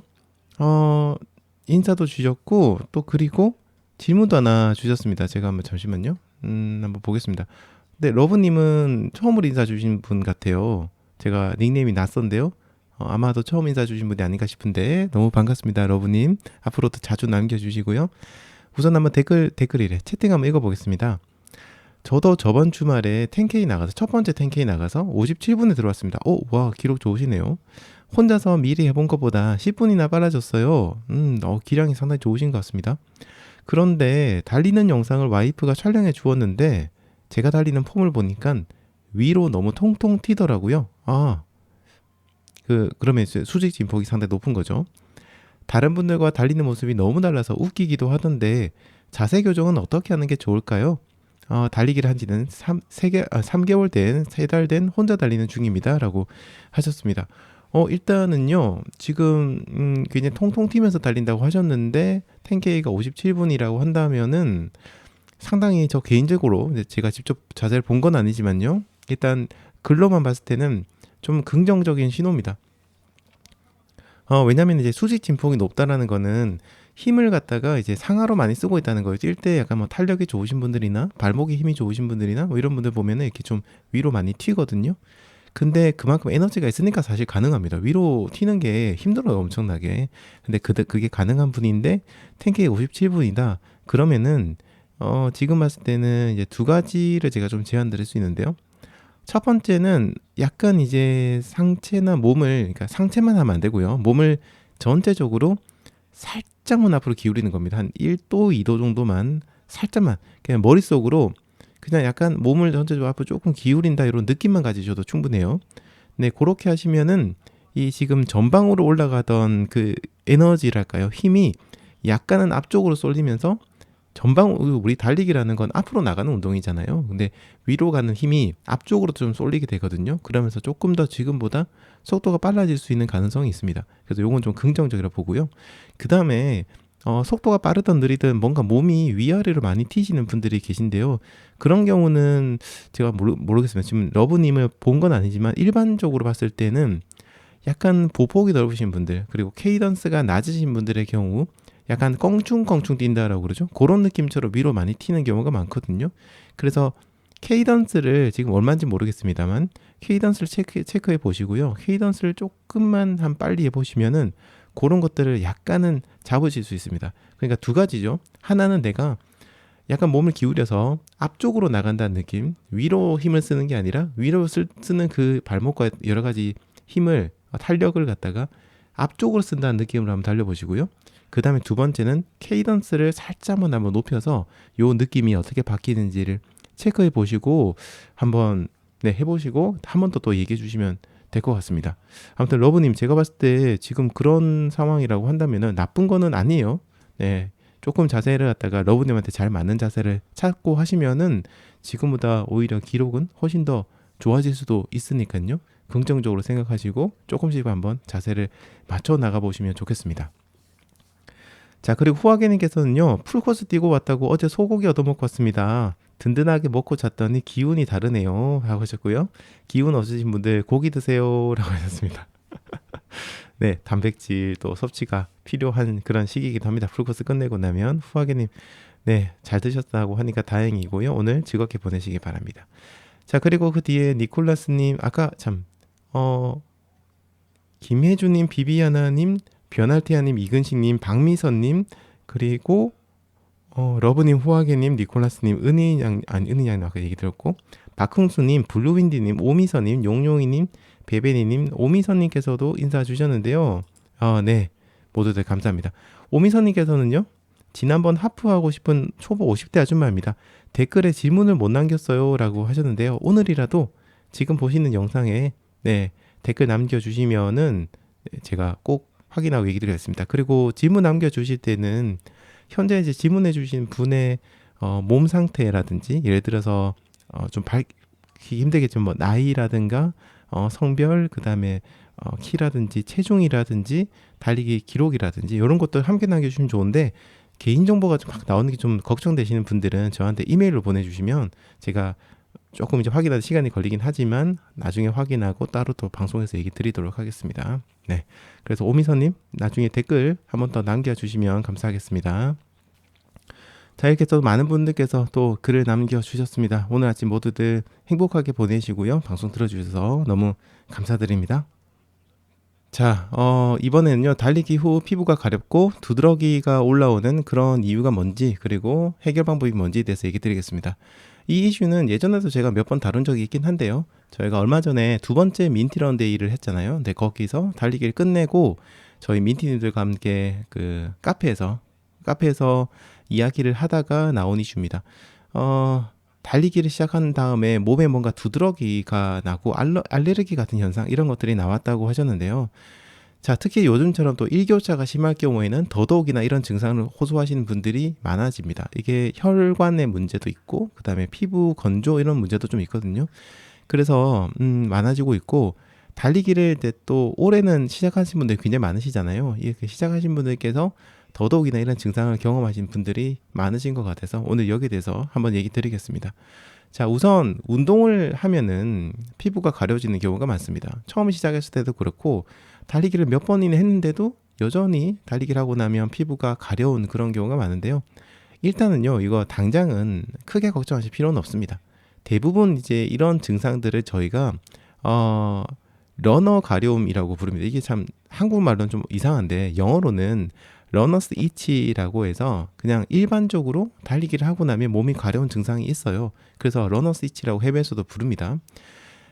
인사도 주셨고 또 그리고 질문도 하나 주셨습니다. 제가 한번 잠시만요. 한번 보겠습니다. 네, 러브님은 처음으로 인사 주신 분 같아요. 제가 닉네임이 낯선데요. 아마도 처음 인사 주신 분이 아닌가 싶은데 너무 반갑습니다. 러브님. 앞으로도 자주 남겨주시고요. 우선 한번 댓글이래. 채팅 한번 읽어보겠습니다. 저도 저번 주말에 10K 나가서 첫 번째 10K 나가서 57분에 들어왔습니다. 와, 기록 좋으시네요. 혼자서 미리 해본 것보다 10분이나 빨라졌어요. 기량이 상당히 좋으신 것 같습니다. 그런데 달리는 영상을 와이프가 촬영해 주었는데 제가 달리는 폼을 보니까 위로 너무 통통 튀더라고요. 그러면 수직 진폭이 상당히 높은 거죠. 다른 분들과 달리는 모습이 너무 달라서 웃기기도 하던데 자세 교정은 어떻게 하는 게 좋을까요? 달리기를 한 지는 3개월 된, 3달 된 혼자 달리는 중입니다. 라고 하셨습니다. 일단은요, 지금, 굉장히 통통 튀면서 달린다고 하셨는데, 10K가 57분이라고 한다면은 상당히 저 개인적으로, 제가 직접 자세를 본 건 아니지만요, 일단 글로만 봤을 때는 좀 긍정적인 신호입니다. 왜냐면 이제 수직 진폭이 높다라는 거는 힘을 갖다가 이제 상하로 많이 쓰고 있다는 거예요. 뛸 때 약간 뭐 탄력이 좋으신 분들이나 발목에 힘이 좋으신 분들이나 뭐 이런 분들 보면은 이렇게 좀 위로 많이 튀거든요. 근데 그만큼 에너지가 있으니까 사실 가능합니다. 위로 튀는 게 힘들어요, 엄청나게. 근데 그게 가능한 분인데 10K 57분이다. 그러면은 지금 봤을 때는 이제 두 가지를 제가 좀 제안 드릴 수 있는데요. 첫 번째는 약간 이제 상체나 그러니까 상체만 하면 안 되고요. 몸을 전체적으로 살짝만 앞으로 기울이는 겁니다. 한 1도, 2도 정도만 살짝만 그냥 머릿속으로 그냥 약간 몸을 전체적으로 앞으로 조금 기울인다 이런 느낌만 가지셔도 충분해요. 네, 그렇게 하시면은 이 지금 전방으로 올라가던 그 에너지랄까요? 힘이 약간은 앞쪽으로 쏠리면서 우리 달리기라는 건 앞으로 나가는 운동이잖아요. 근데 위로 가는 힘이 앞쪽으로 좀 쏠리게 되거든요. 그러면서 조금 더 지금보다 속도가 빨라질 수 있는 가능성이 있습니다. 그래서 요건 좀 긍정적이라 보고요. 그 다음에 속도가 빠르든 느리든 뭔가 몸이 위아래로 많이 튀시는 분들이 계신데요. 그런 경우는 제가 모르겠습니다. 지금 러브님을 본 건 아니지만 일반적으로 봤을 때는 약간 보폭이 넓으신 분들 그리고 케이던스가 낮으신 분들의 경우 약간 껑충껑충 뛴다라고 그러죠. 그런 느낌처럼 위로 많이 튀는 경우가 많거든요. 그래서 케이던스를 지금 얼마인지 모르겠습니다만 케이던스를 체크해 보시고요. 케이던스를 조금만 한 빨리 해보시면은 그런 것들을 약간은 잡으실 수 있습니다. 그러니까 두 가지죠. 하나는 내가 약간 몸을 기울여서 앞쪽으로 나간다는 느낌, 위로 힘을 쓰는 게 아니라 위로 쓰는 그 발목과 여러 가지 힘을, 탄력을 갖다가 앞쪽으로 쓴다는 느낌으로 한번 달려보시고요. 그 다음에 두 번째는 케이던스를 살짝만 한번 높여서 요 느낌이 어떻게 바뀌는지를 체크해 보시고 한번 해보시고 한 번 더 또 얘기해 주시면 될 것 같습니다. 아무튼 러브님, 제가 봤을 때 지금 그런 상황이라고 한다면은 나쁜 거는 아니에요. 네, 조금 자세를 갖다가 러브님한테 잘 맞는 자세를 찾고 하시면은 지금보다 오히려 기록은 훨씬 더 좋아질 수도 있으니까요. 긍정적으로 생각하시고 조금씩 한번 자세를 맞춰 나가 보시면 좋겠습니다. 자, 그리고 후아게님께서는요, 풀코스 뛰고 왔다고 어제 소고기 얻어먹고 왔습니다. 든든하게 먹고 잤더니 기운이 다르네요 하고 하셨고요. 기운 없으신 분들 고기 드세요 라고 하셨습니다. 네, 단백질 또 섭취가 필요한 그런 시기이기도 합니다. 풀코스 끝내고 나면. 후아게님, 네, 잘 드셨다고 하니까 다행이고요. 오늘 즐겁게 보내시기 바랍니다. 자, 그리고 그 뒤에 니콜라스님, 아까 참 김혜주님, 비비아나님, 변알티아님, 이근식님, 박미선님, 그리고 러브님, 후아게님, 니콜라스님, 은희양 아까 얘기 들었고, 박흥수님, 블루윈디님, 오미선님, 용용이님, 베베니님, 오미선님께서도 인사 주셨는데요. 네, 모두들 감사합니다. 오미선님께서는요, 지난번 하프하고 싶은 초보 50대 아줌마입니다. 댓글에 질문을 못 남겼어요 라고 하셨는데요. 오늘이라도 지금 보시는 영상에 댓글 남겨주시면은 제가 꼭 확인하고 얘기 드리겠습니다. 그리고 질문 남겨주실 때는 현재 이제 질문해 주신 분의 몸 상태라든지, 예를 들어서 좀 밝기 힘들겠지만 뭐 나이라든가 성별, 그 다음에 키라든지 체중이라든지 달리기 기록이라든지 이런 것들 함께 남겨주시면 좋은데, 개인정보가 좀 막 나오는 게 좀 걱정되시는 분들은 저한테 이메일로 보내주시면 제가 조금 이제 확인하는 시간이 걸리긴 하지만 나중에 확인하고 따로 또 방송에서 얘기 드리도록 하겠습니다. 네, 그래서 오미선님 나중에 댓글 한번 더 남겨주시면 감사하겠습니다. 자, 이렇게 또 많은 분들께서 또 글을 남겨주셨습니다. 오늘 아침 모두들 행복하게 보내시고요. 방송 들어주셔서 너무 감사드립니다. 자, 이번에는요, 달리기 후 피부가 가렵고 두드러기가 올라오는 그런 이유가 뭔지, 그리고 해결 방법이 뭔지에 대해서 얘기 드리겠습니다. 이 이슈는 예전에도 제가 몇 번 다룬 적이 있긴 한데요. 저희가 얼마 전에 두 번째 민티런 데이를 했잖아요. 근데 거기서 달리기를 끝내고 저희 민티님들과 함께 그 카페에서 이야기를 하다가 나온 이슈입니다. 달리기를 시작한 다음에 몸에 뭔가 두드러기가 나고 알레르기 같은 현상, 이런 것들이 나왔다고 하셨는데요. 자, 특히 요즘처럼 또 일교차가 심할 경우에는 더더욱이나 이런 증상을 호소하시는 분들이 많아집니다. 이게 혈관의 문제도 있고, 그 다음에 피부 건조 이런 문제도 좀 있거든요. 그래서 많아지고 있고, 달리기를 이제 또 올해는 시작하신 분들이 굉장히 많으시잖아요. 이렇게 시작하신 분들께서 더더욱이나 이런 증상을 경험하신 분들이 많으신 것 같아서 오늘 여기에 대해서 한번 얘기 드리겠습니다. 자, 우선 운동을 하면은 피부가 가려지는 경우가 많습니다. 처음 시작했을 때도 그렇고, 달리기를 몇 번이나 했는데도 여전히 달리기를 하고 나면 피부가 가려운 그런 경우가 많은데요. 일단은요, 이거 당장은 크게 걱정하실 필요는 없습니다. 대부분 이제 이런 증상들을 저희가 러너 가려움이라고 부릅니다. 이게 참 한국말로는 좀 이상한데 영어로는 러너스 이치라고 해서 그냥 일반적으로 달리기를 하고 나면 몸이 가려운 증상이 있어요. 그래서 러너스 이치라고 해외에서도 부릅니다.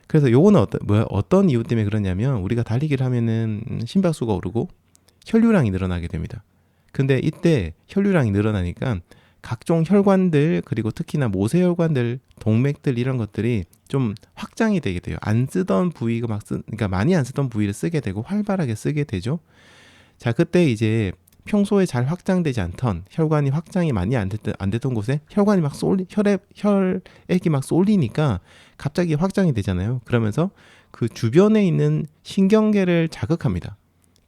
그래서 요거는 어떤 이유 때문에 그러냐면, 우리가 달리기를 하면은 심박수가 오르고 혈류량이 늘어나게 됩니다. 근데 이때 혈류량이 늘어나니까 각종 혈관들, 그리고 특히나 모세혈관들, 동맥들, 이런 것들이 좀 확장이 되게 돼요. 안 쓰던 부위가 그러니까 많이 안 쓰던 부위를 쓰게 되고 활발하게 쓰게 되죠. 자, 그때 이제 평소에 잘 확장되지 않던 혈관이 확장이 많이 안 됐던 곳에 혈관이 막 혈액이 막 쏠리니까 갑자기 확장이 되잖아요. 그러면서 그 주변에 있는 신경계를 자극합니다.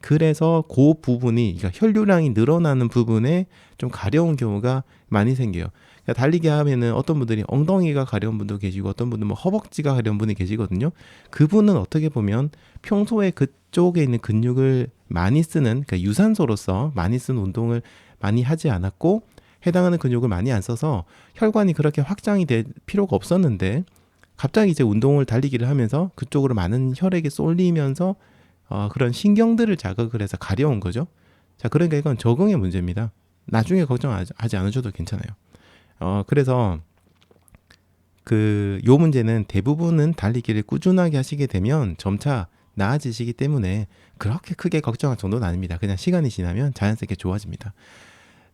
그래서 그 부분이, 그러니까 혈류량이 늘어나는 부분에 좀 가려운 경우가 많이 생겨요. 그러니까 달리기 하면은 어떤 분들이 엉덩이가 가려운 분도 계시고, 어떤 분은 뭐 허벅지가 가려운 분이 계시거든요. 그분은 어떻게 보면 평소에 그쪽에 있는 근육을 많이 쓰는, 그러니까 유산소로서 많이 쓰는 운동을 많이 하지 않았고, 해당하는 근육을 많이 안 써서 혈관이 그렇게 확장이 될 필요가 없었는데 갑자기 이제 운동을 달리기를 하면서 그쪽으로 많은 혈액이 쏠리면서 그런 신경들을 자극을 해서 가려운 거죠. 자, 그러니까 이건 적응의 문제입니다. 나중에 걱정하지 않으셔도 괜찮아요. 그래서 요 문제는 대부분은 달리기를 꾸준하게 하시게 되면 점차 나아지시기 때문에 그렇게 크게 걱정할 정도는 아닙니다. 그냥 시간이 지나면 자연스럽게 좋아집니다.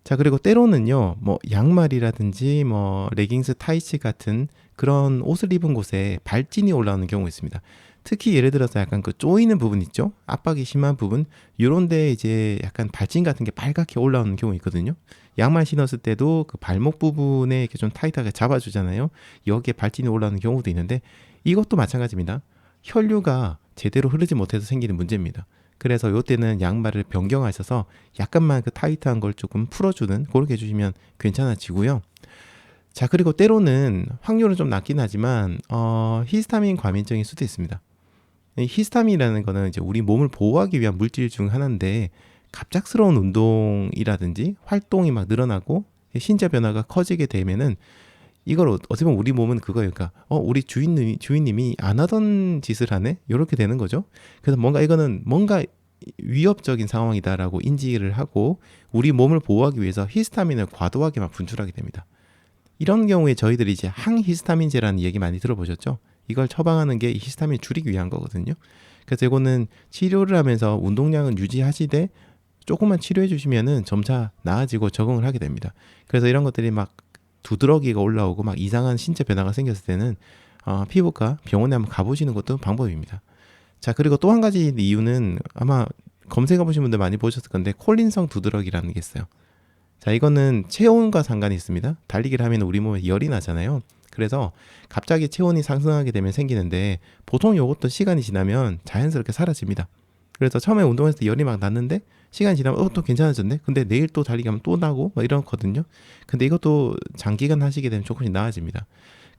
자, 그리고 때로는요, 뭐 양말이라든지 뭐 레깅스, 타이츠 같은 그런 옷을 입은 곳에 발진이 올라오는 경우가 있습니다. 특히 예를 들어서 약간 그 조이는 부분 있죠? 압박이 심한 부분, 요런 데 이제 약간 발진 같은 게 빨갛게 올라오는 경우 있거든요. 양말 신었을 때도 그 발목 부분에 이렇게 좀 타이트하게 잡아주잖아요. 여기에 발진이 올라오는 경우도 있는데 이것도 마찬가지입니다. 혈류가 제대로 흐르지 못해서 생기는 문제입니다. 그래서 이때는 양말을 변경하셔서 약간만 그 타이트한 걸 조금 풀어주는 그렇게 해주시면 괜찮아지고요. 자, 그리고 때로는 확률은 좀 낮긴 하지만 히스타민 과민증일 수도 있습니다. 이 히스타민이라는 거는 이제 우리 몸을 보호하기 위한 물질 중 하나인데 갑작스러운 운동이라든지 활동이 막 늘어나고 신체 변화가 커지게 되면은 이걸 어떻게 보면 우리 몸은 그거예요. 그러니까 우리 주인님이 안 하던 짓을 하네? 이렇게 되는 거죠. 그래서 이거는 뭔가 위협적인 상황이다라고 인지를 하고 우리 몸을 보호하기 위해서 히스타민을 과도하게 막 분출하게 됩니다. 이런 경우에 저희들이 이제 항히스타민제라는 얘기 많이 들어보셨죠? 이걸 처방하는 게 히스타민 줄이기 위한 거거든요. 그래서 이거는 치료를 하면서 운동량은 유지하시되 조금만 치료해 주시면은 점차 나아지고 적응을 하게 됩니다. 그래서 이런 것들이 막 두드러기가 올라오고 막 이상한 신체 변화가 생겼을 때는 피부과 병원에 한번 가보시는 것도 방법입니다. 자, 그리고 또 한 가지 이유는 아마 검색해 보신 분들 많이 보셨을 건데 콜린성 두드러기라는 게 있어요. 자, 이거는 체온과 상관이 있습니다. 달리기를 하면 우리 몸에 열이 나잖아요. 그래서 갑자기 체온이 상승하게 되면 생기는데 보통 이것도 시간이 지나면 자연스럽게 사라집니다. 그래서 처음에 운동했을 때 열이 막 났는데 시간이 지나면 또 괜찮아졌네. 근데 내일 또 달리기 하면 또 나고 막 이렇거든요. 근데 이것도 장기간 하시게 되면 조금씩 나아집니다.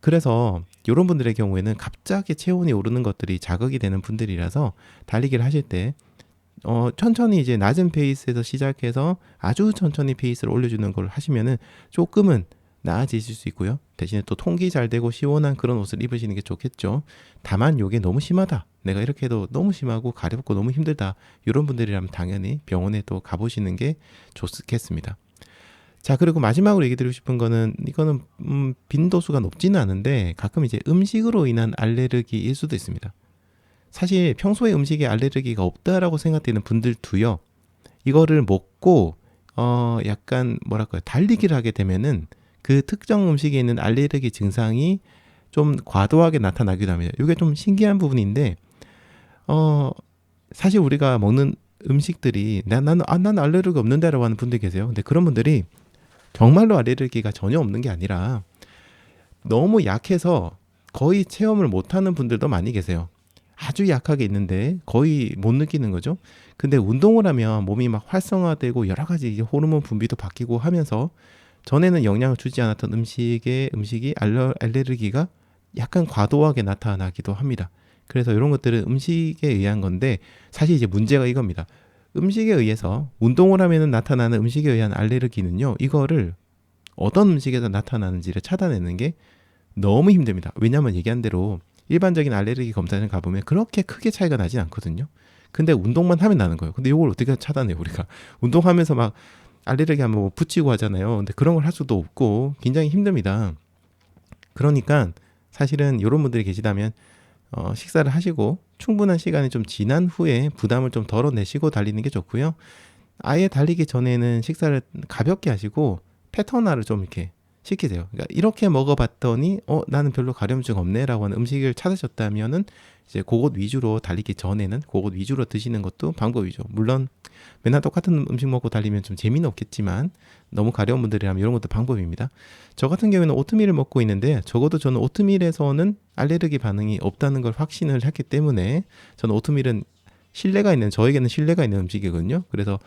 그래서 이런 분들의 경우에는 갑자기 체온이 오르는 것들이 자극이 되는 분들이라서 달리기를 하실 때 천천히 이제 낮은 페이스에서 시작해서 아주 천천히 페이스를 올려주는 걸 하시면은 조금은 나아지실 수 있고요. 대신에 또 통기 잘 되고 시원한 그런 옷을 입으시는 게 좋겠죠. 다만 이게 너무 심하다. 내가 이렇게 해도 너무 심하고 가렵고 너무 힘들다. 이런 분들이라면 당연히 병원에 또 가보시는 게 좋겠습니다. 자, 그리고 마지막으로 얘기 드리고 싶은 거는 이거는 빈도수가 높지는 않은데 가끔 이제 음식으로 인한 알레르기일 수도 있습니다. 사실 평소에 음식에 알레르기가 없다라고 생각되는 분들도요. 이거를 먹고 약간 뭐랄까요, 달리기를 하게 되면은 그 특정 음식에 있는 알레르기 증상이 좀 과도하게 나타나기도 합니다. 이게 좀 신기한 부분인데 사실 우리가 먹는 음식들이 나는 알레르기 없는데라고 하는 분들 계세요. 근데 그런 분들이 정말로 알레르기가 전혀 없는 게 아니라 너무 약해서 거의 체험을 못하는 분들도 많이 계세요. 아주 약하게 있는데 거의 못 느끼는 거죠. 근데 운동을 하면 몸이 막 활성화되고 여러 가지 이제 호르몬 분비도 바뀌고 하면서 전에는 영향을 주지 않았던 음식이 알레르기가 약간 과도하게 나타나기도 합니다. 그래서 이런 것들은 음식에 의한 건데 사실 이제 문제가 이겁니다. 음식에 의해서 운동을 하면 나타나는 음식에 의한 알레르기는요. 이거를 어떤 음식에서 나타나는지를 찾아내는 게 너무 힘듭니다. 왜냐하면 얘기한 대로 일반적인 알레르기 검사를 가보면 그렇게 크게 차이가 나진 않거든요. 근데 운동만 하면 나는 거예요. 근데 이걸 어떻게 찾아내요, 우리가? 운동하면서 막 알레르기 하면 뭐 붙이고 하잖아요. 근데 그런 걸 할 수도 없고 굉장히 힘듭니다. 그러니까 사실은 이런 분들이 계시다면 식사를 하시고 충분한 시간이 좀 지난 후에 부담을 좀 덜어내시고 달리는 게 좋고요. 아예 달리기 전에는 식사를 가볍게 하시고 패턴화를 좀 이렇게 시키세요. 그러니까 이렇게 먹어봤더니 나는 별로 가려움증 없네라고 하는 음식을 찾으셨다면은 이제 그것 위주로 달리기 전에는 그것 위주로 드시는 것도 방법이죠. 물론 맨날 똑같은 음식 먹고 달리면 좀 재미는 없겠지만 너무 가려운 분들이라면 이런 것도 방법입니다. 저 같은 경우에는 오트밀을 먹고 있는데 적어도 저는 오트밀에서는 알레르기 반응이 없다는 걸 확신을 했기 때문에 저는 오트밀은 저에게는 신뢰가 있는 음식이거든요. 그래서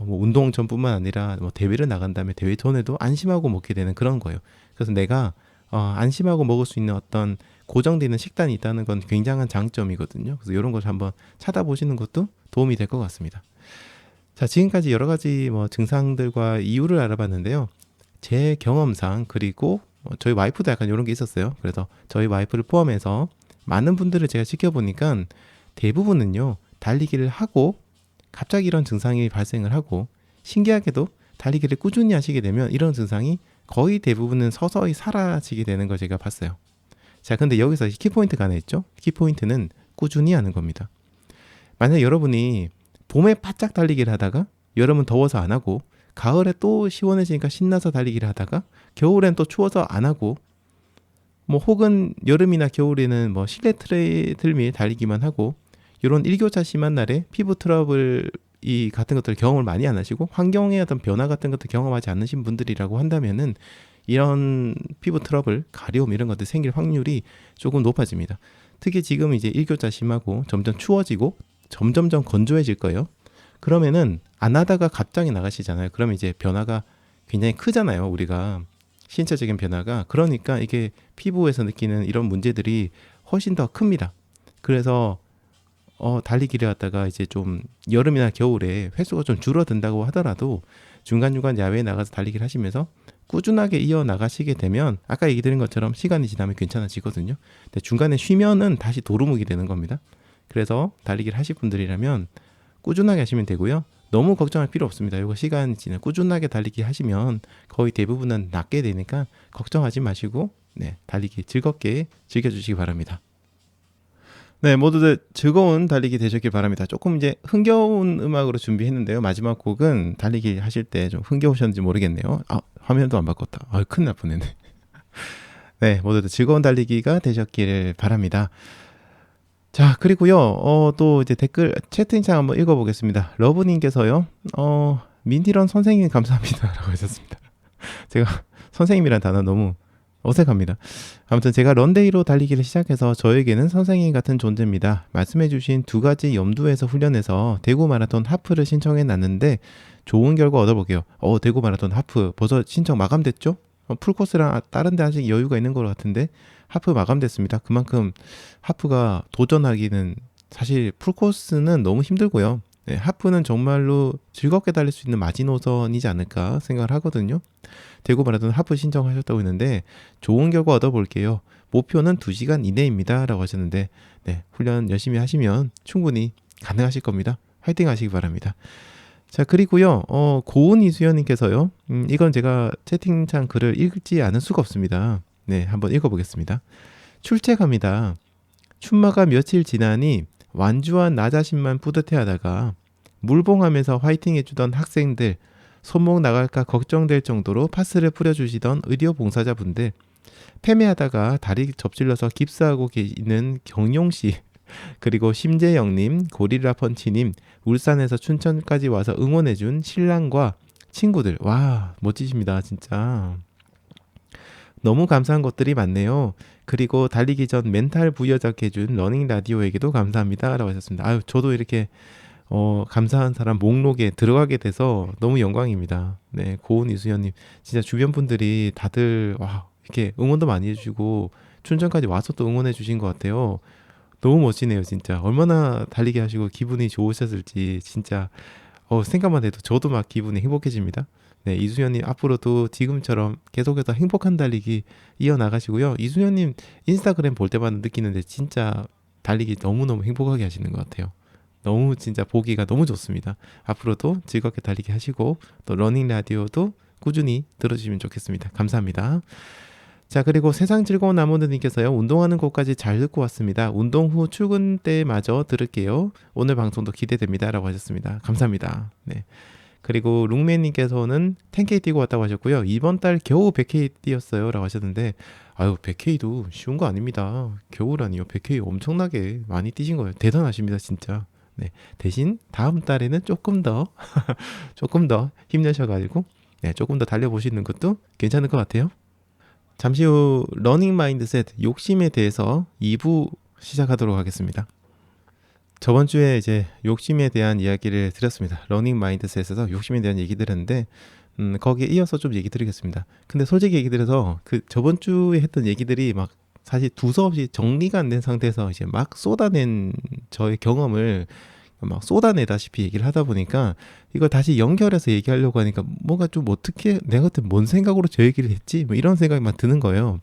뭐 운동 전뿐만 아니라 뭐 대회를 나간 다음에 대회 전에도 안심하고 먹게 되는 그런 거예요. 그래서 내가 안심하고 먹을 수 있는 어떤 고정되는 식단이 있다는 건 굉장한 장점이거든요. 그래서 이런 것을 한번 찾아보시는 것도 도움이 될 것 같습니다. 자, 지금까지 여러 가지 뭐 증상들과 이유를 알아봤는데요. 제 경험상 그리고 저희 와이프도 약간 이런 게 있었어요. 그래서 저희 와이프를 포함해서 많은 분들을 제가 지켜보니까 대부분은요 달리기를 하고 갑자기 이런 증상이 발생을 하고 신기하게도 달리기를 꾸준히 하시게 되면 이런 증상이 거의 대부분은 서서히 사라지게 되는 걸 제가 봤어요. 자, 근데 여기서 키포인트가 하나 있죠. 키포인트는 꾸준히 하는 겁니다. 만약 여러분이 봄에 바짝 달리기를 하다가 여름은 더워서 안 하고 가을에 또 시원해지니까 신나서 달리기를 하다가 겨울엔 또 추워서 안 하고 뭐 혹은 여름이나 겨울에는 뭐 실내 트레이드밀 달리기만 하고 이런 일교차 심한 날에 피부 트러블 이 같은 것들 경험을 많이 안 하시고 환경의 어떤 변화 같은 것들 경험하지 않으신 분들이라고 한다면은 이런 피부 트러블, 가려움 이런 것들 생길 확률이 조금 높아집니다. 특히 지금 이제 일교차 심하고 점점 추워지고 점점점 건조해질 거예요. 그러면은 안 하다가 갑자기 나가시잖아요. 그러면 이제 변화가 굉장히 크잖아요. 우리가 신체적인 변화가. 그러니까 이게 피부에서 느끼는 이런 문제들이 훨씬 더 큽니다. 그래서 달리기를 하다가 이제 좀 여름이나 겨울에 횟수가 좀 줄어든다고 하더라도 중간중간 야외에 나가서 달리기를 하시면서 꾸준하게 이어 나가시게 되면 아까 얘기 드린 것처럼 시간이 지나면 괜찮아지거든요. 근데 중간에 쉬면은 다시 도루묵이 되는 겁니다. 그래서 달리기를 하실 분들이라면 꾸준하게 하시면 되고요. 너무 걱정할 필요 없습니다. 이거 시간이 지나면 꾸준하게 달리기 하시면 거의 대부분은 낫게 되니까 걱정하지 마시고 달리기 즐겁게 즐겨주시기 바랍니다. 네, 모두들 즐거운 달리기 되셨길 바랍니다. 조금 이제 흥겨운 음악으로 준비했는데요. 마지막 곡은 달리기 하실 때 좀 흥겨우셨는지 모르겠네요. 화면도 안 바꿨다. 큰일 날 뻔했네. 네, 모두들 즐거운 달리기가 되셨길 바랍니다. 자, 그리고요, 또 이제 댓글 채팅창 한번 읽어보겠습니다. 러브님께서요, 민디런 선생님 감사합니다. 라고 하셨습니다. 제가 선생님이란 단어 너무 어색합니다. 아무튼 제가 런데이로 달리기를 시작해서 저에게는 선생님 같은 존재입니다. 말씀해주신 두 가지 염두에서 훈련해서 대구 마라톤 하프를 신청해 놨는데 좋은 결과 얻어볼게요. 대구 마라톤 하프 벌써 신청 마감됐죠? 풀코스랑 다른 데 아직 여유가 있는 것 같은데 하프 마감됐습니다. 그만큼 하프가 도전하기는 사실 풀코스는 너무 힘들고요. 네, 하프는 정말로 즐겁게 달릴 수 있는 마지노선이지 않을까 생각을 하거든요. 대구 마라톤 하프 신청하셨다고 했는데 좋은 결과 얻어볼게요. 목표는 2시간 이내입니다. 라고 하셨는데 훈련 열심히 하시면 충분히 가능하실 겁니다. 화이팅 하시기 바랍니다. 자, 그리고요, 고은 이수연님께서요, 이건 제가 채팅창 글을 읽지 않을 수가 없습니다. 네, 한번 읽어보겠습니다. 출첵합니다. 춘마가 며칠 지나니 완주한 나 자신만 뿌듯해하다가 물봉하면서 화이팅 해주던 학생들, 손목 나갈까 걱정될 정도로 파스를 뿌려주시던 의료 봉사자분들, 패매하다가 다리 접질러서 깁스하고 계시는 경용씨, 그리고 심재영님, 고릴라 펀치님, 울산에서 춘천까지 와서 응원해준 신랑과 친구들, 와 멋지십니다 진짜. 너무 감사한 것들이 많네요. 그리고 달리기 전 멘탈 부여잡게 해준 러닝 라디오에게도 감사합니다 라고 하셨습니다. 저도 이렇게 감사한 사람 목록에 들어가게 돼서 너무 영광입니다. 네, 고은 이수연님 진짜 주변 분들이 다들 이렇게 응원도 많이 해주시고 춘천까지 와서 또 응원해 주신 것 같아요. 너무 멋지네요 진짜. 얼마나 달리기 하시고 기분이 좋으셨을지 진짜 생각만 해도 저도 막 기분이 행복해집니다. 네, 이수연님 앞으로도 지금처럼 계속해서 행복한 달리기 이어나가시고요. 이수연님 인스타그램 볼 때마다 느끼는데 진짜 달리기 너무너무 행복하게 하시는 것 같아요. 너무 진짜 보기가 너무 좋습니다. 앞으로도 즐겁게 달리기 하시고 또 러닝 라디오도 꾸준히 들어주시면 좋겠습니다. 감사합니다. 자, 그리고 세상 즐거운 나무들님께서요. 운동하는 곳까지 잘 듣고 왔습니다. 운동 후 출근 때마저 들을게요. 오늘 방송도 기대됩니다. 라고 하셨습니다. 감사합니다. 네. 그리고 룩맨님께서는 10K 뛰고 왔다고 하셨고요. 이번 달 겨우 100K 뛰었어요. 라고 하셨는데 100K도 쉬운 거 아닙니다. 겨우라니요. 100K 엄청나게 많이 뛰신 거예요. 대단하십니다. 진짜. 네. 대신 다음 달에는 조금 더 힘내셔가지고 조금 더 달려보시는 것도 괜찮을 것 같아요. 잠시 후 러닝 마인드셋 욕심에 대해서 2부 시작하도록 하겠습니다. 저번 주에 이제 욕심에 대한 이야기를 드렸습니다. 러닝 마인드셋에서 욕심에 대한 얘기 드렸는데 거기에 이어서 좀 얘기 드리겠습니다. 근데 솔직히 얘기 드려서 그 저번 주에 했던 얘기들이 막 사실 두서없이 정리가 안 된 상태에서 이제 막 쏟아낸 저의 경험을 막 쏟아내다시피 얘기를 하다 보니까 이걸 다시 연결해서 얘기하려고 하니까 뭔가 좀 어떻게 내가 그때 뭔 생각으로 저 얘기를 했지? 뭐 이런 생각이 막 드는 거예요.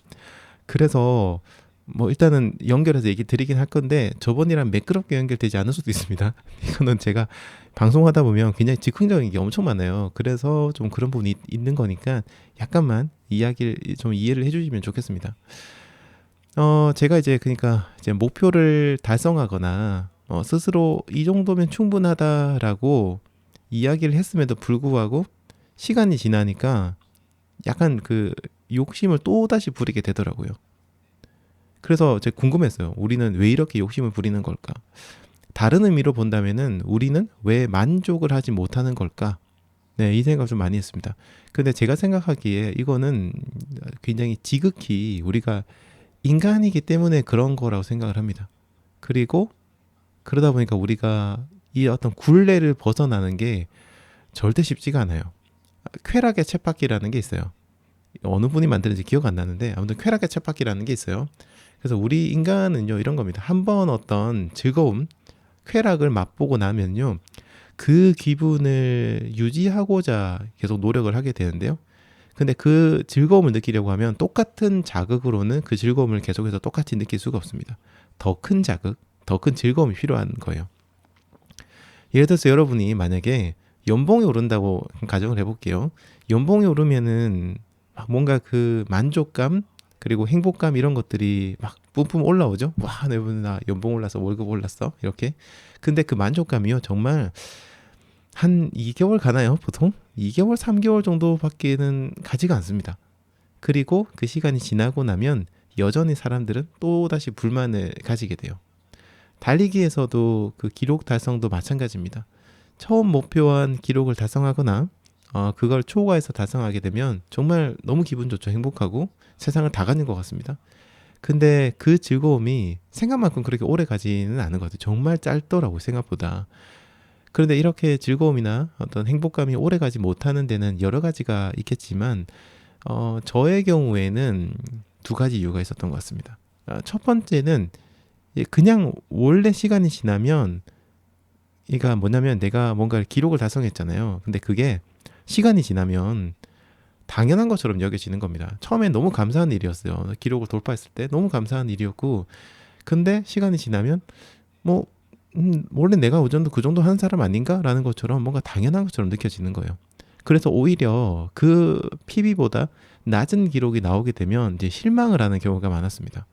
그래서 뭐 일단은 연결해서 얘기 드리긴 할 건데 저번이랑 매끄럽게 연결되지 않을 수도 있습니다. 이거는 제가 방송하다 보면 굉장히 즉흥적인 게 엄청 많아요. 그래서 좀 그런 부분이 있는 거니까 약간만 이야기를 좀 이해를 해주시면 좋겠습니다. 제가 이제 그러니까 이제 목표를 달성하거나 스스로 이 정도면 충분하다라고 이야기를 했음에도 불구하고 시간이 지나니까 약간 그 욕심을 또 다시 부리게 되더라고요. 그래서 제가 궁금했어요. 우리는 왜 이렇게 욕심을 부리는 걸까? 다른 의미로 본다면은 우리는 왜 만족을 하지 못하는 걸까? 네, 이 생각을 좀 많이 했습니다. 근데 제가 생각하기에 이거는 굉장히 지극히 우리가 인간이기 때문에 그런 거라고 생각을 합니다. 그리고 그러다 보니까 우리가 이 어떤 굴레를 벗어나는 게 절대 쉽지가 않아요. 쾌락의 쳇바퀴라는 게 있어요. 어느 분이 만드는지 기억 안 나는데 아무튼 쾌락의 쳇바퀴라는 게 있어요. 그래서 우리 인간은요 이런 겁니다. 한번 어떤 즐거움, 쾌락을 맛보고 나면요 그 기분을 유지하고자 계속 노력을 하게 되는데요. 근데 그 즐거움을 느끼려고 하면 똑같은 자극으로는 그 즐거움을 계속해서 똑같이 느낄 수가 없습니다. 더 큰 자극, 더 큰 즐거움이 필요한 거예요. 예를 들어서 여러분이 만약에 연봉이 오른다고 가정을 해볼게요. 연봉이 오르면은 막 뭔가 그 만족감 그리고 행복감 이런 것들이 막 뿜뿜 올라오죠. 와, 나 연봉 올랐어, 월급 올랐어 이렇게. 근데 그 만족감이요 정말 한 2개월 가나요? 보통 2개월, 3개월 정도밖에는 가지가 않습니다. 그리고 그 시간이 지나고 나면 여전히 사람들은 또다시 불만을 가지게 돼요. 달리기에서도 그 기록 달성도 마찬가지입니다. 처음 목표한 기록을 달성하거나 그걸 초과해서 달성하게 되면 정말 너무 기분 좋죠. 행복하고 세상을 다 가는 것 같습니다. 근데 그 즐거움이 생각만큼 그렇게 오래 가지는 않은 것 같아요. 정말 짧더라고요, 생각보다. 그런데 이렇게 즐거움이나 어떤 행복감이 오래 가지 못하는 데는 여러 가지가 있겠지만, 저의 경우에는 두 가지 이유가 있었던 것 같습니다. 첫 번째는 그냥 원래 시간이 지나면, 이가 뭐냐면 내가 뭔가 기록을 달성했잖아요. 근데 그게 시간이 지나면 당연한 것처럼 여겨지는 겁니다. 처음엔 너무 감사한 일이었어요. 기록을 돌파했을 때 너무 감사한 일이었고, 근데 시간이 지나면 뭐 원래 내가 오전도 그 정도 하는 사람 아닌가라는 것처럼 뭔가 당연한 것처럼 느껴지는 거예요. 그래서 오히려 그 PB보다 낮은 기록이 나오게 되면 이제 실망을 하는 경우가 많았습니다.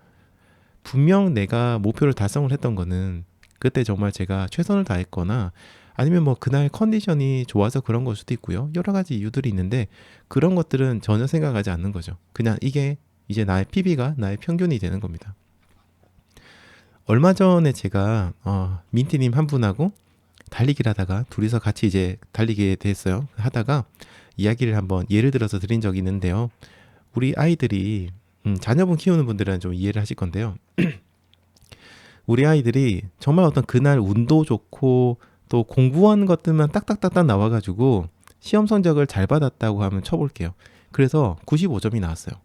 분명 내가 목표를 달성을 했던 거는 그때 정말 제가 최선을 다했거나 아니면 뭐 그날 컨디션이 좋아서 그런 걸 수도 있고요. 여러 가지 이유들이 있는데 그런 것들은 전혀 생각하지 않는 거죠. 그냥 이게 이제 나의 PB가 나의 평균이 되는 겁니다. 얼마 전에 제가 민티님 한 분하고 달리기를 하다가 둘이서 같이 이제 달리게 됐어요. 하다가 이야기를 한번 예를 들어서 드린 적이 있는데요. 우리 아이들이 자녀분 키우는 분들은 좀 이해를 하실 건데요. 우리 아이들이 정말 어떤 그날 운도 좋고 또 공부한 것들만 딱딱딱딱 나와가지고 시험 성적을 잘 받았다고 하면 쳐볼게요. 그래서 95점이 나왔어요.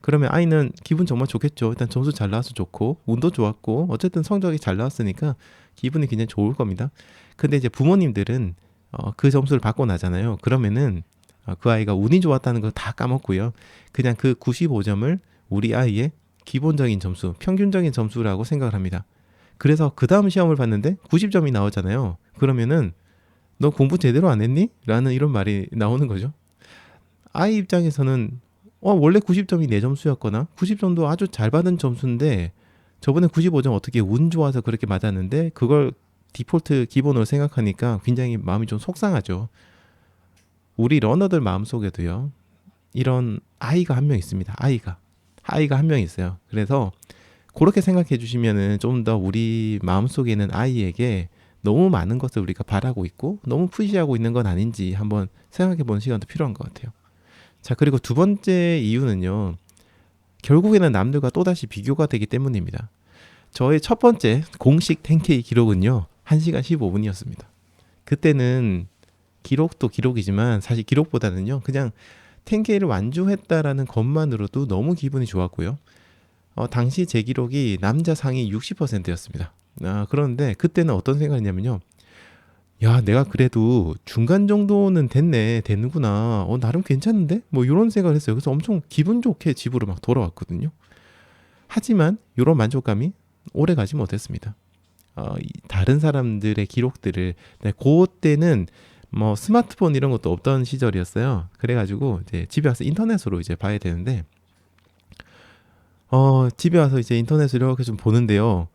그러면 아이는 기분 정말 좋겠죠. 일단 점수 잘 나와서 좋고 운도 좋았고 어쨌든 성적이 잘 나왔으니까 기분이 굉장히 좋을 겁니다. 근데 이제 부모님들은 그 점수를 받고 나잖아요. 그러면은 그 아이가 운이 좋았다는 거 다 까먹고요. 그냥 그 95점을 우리 아이의 기본적인 점수, 평균적인 점수라고 생각을 합니다. 그래서 그 다음 시험을 봤는데 90점이 나오잖아요. 그러면은 너 공부 제대로 안 했니? 라는 이런 말이 나오는 거죠. 아이 입장에서는 원래 90점이 내 점수였거나 90점도 아주 잘 받은 점수인데 저번에 95점 어떻게 운 좋아서 그렇게 맞았는데 그걸 디폴트 기본으로 생각하니까 굉장히 마음이 좀 속상하죠. 우리 러너들 마음속에도요. 이런 아이가 한 명 있습니다. 아이가 한 명 있어요. 그래서 그렇게 생각해 주시면은 좀 더 우리 마음속에 있는 아이에게 너무 많은 것을 우리가 바라고 있고 너무 푸시하고 있는 건 아닌지 한번 생각해 보는 시간도 필요한 것 같아요. 자, 그리고 두 번째 이유는요. 결국에는 남들과 또다시 비교가 되기 때문입니다. 저의 첫 번째 공식 10K 기록은요. 1시간 15분이었습니다. 그때는 기록도 기록이지만 사실 기록보다는요. 그냥 10K를 완주했다라는 것만으로도 너무 기분이 좋았고요. 당시 제 기록이 남자 상위 60%였습니다. 그런데 그때는 어떤 생각이냐면요. 야, 내가 그래도 중간 정도는 되는구나. 나름 괜찮은데? 뭐 이런 생각을 했어요. 그래서 엄청 기분 좋게 집으로 막 돌아왔거든요. 하지만 이런 만족감이 오래 가지 못했습니다. 다른 사람들의 기록들을, 그때는 뭐 스마트폰 이런 것도 없던 시절이었어요. 그래가지고 이제 집에 와서 인터넷으로 이제 봐야 되는데, 집에 와서 이제 인터넷을 이렇게 좀 보는데요.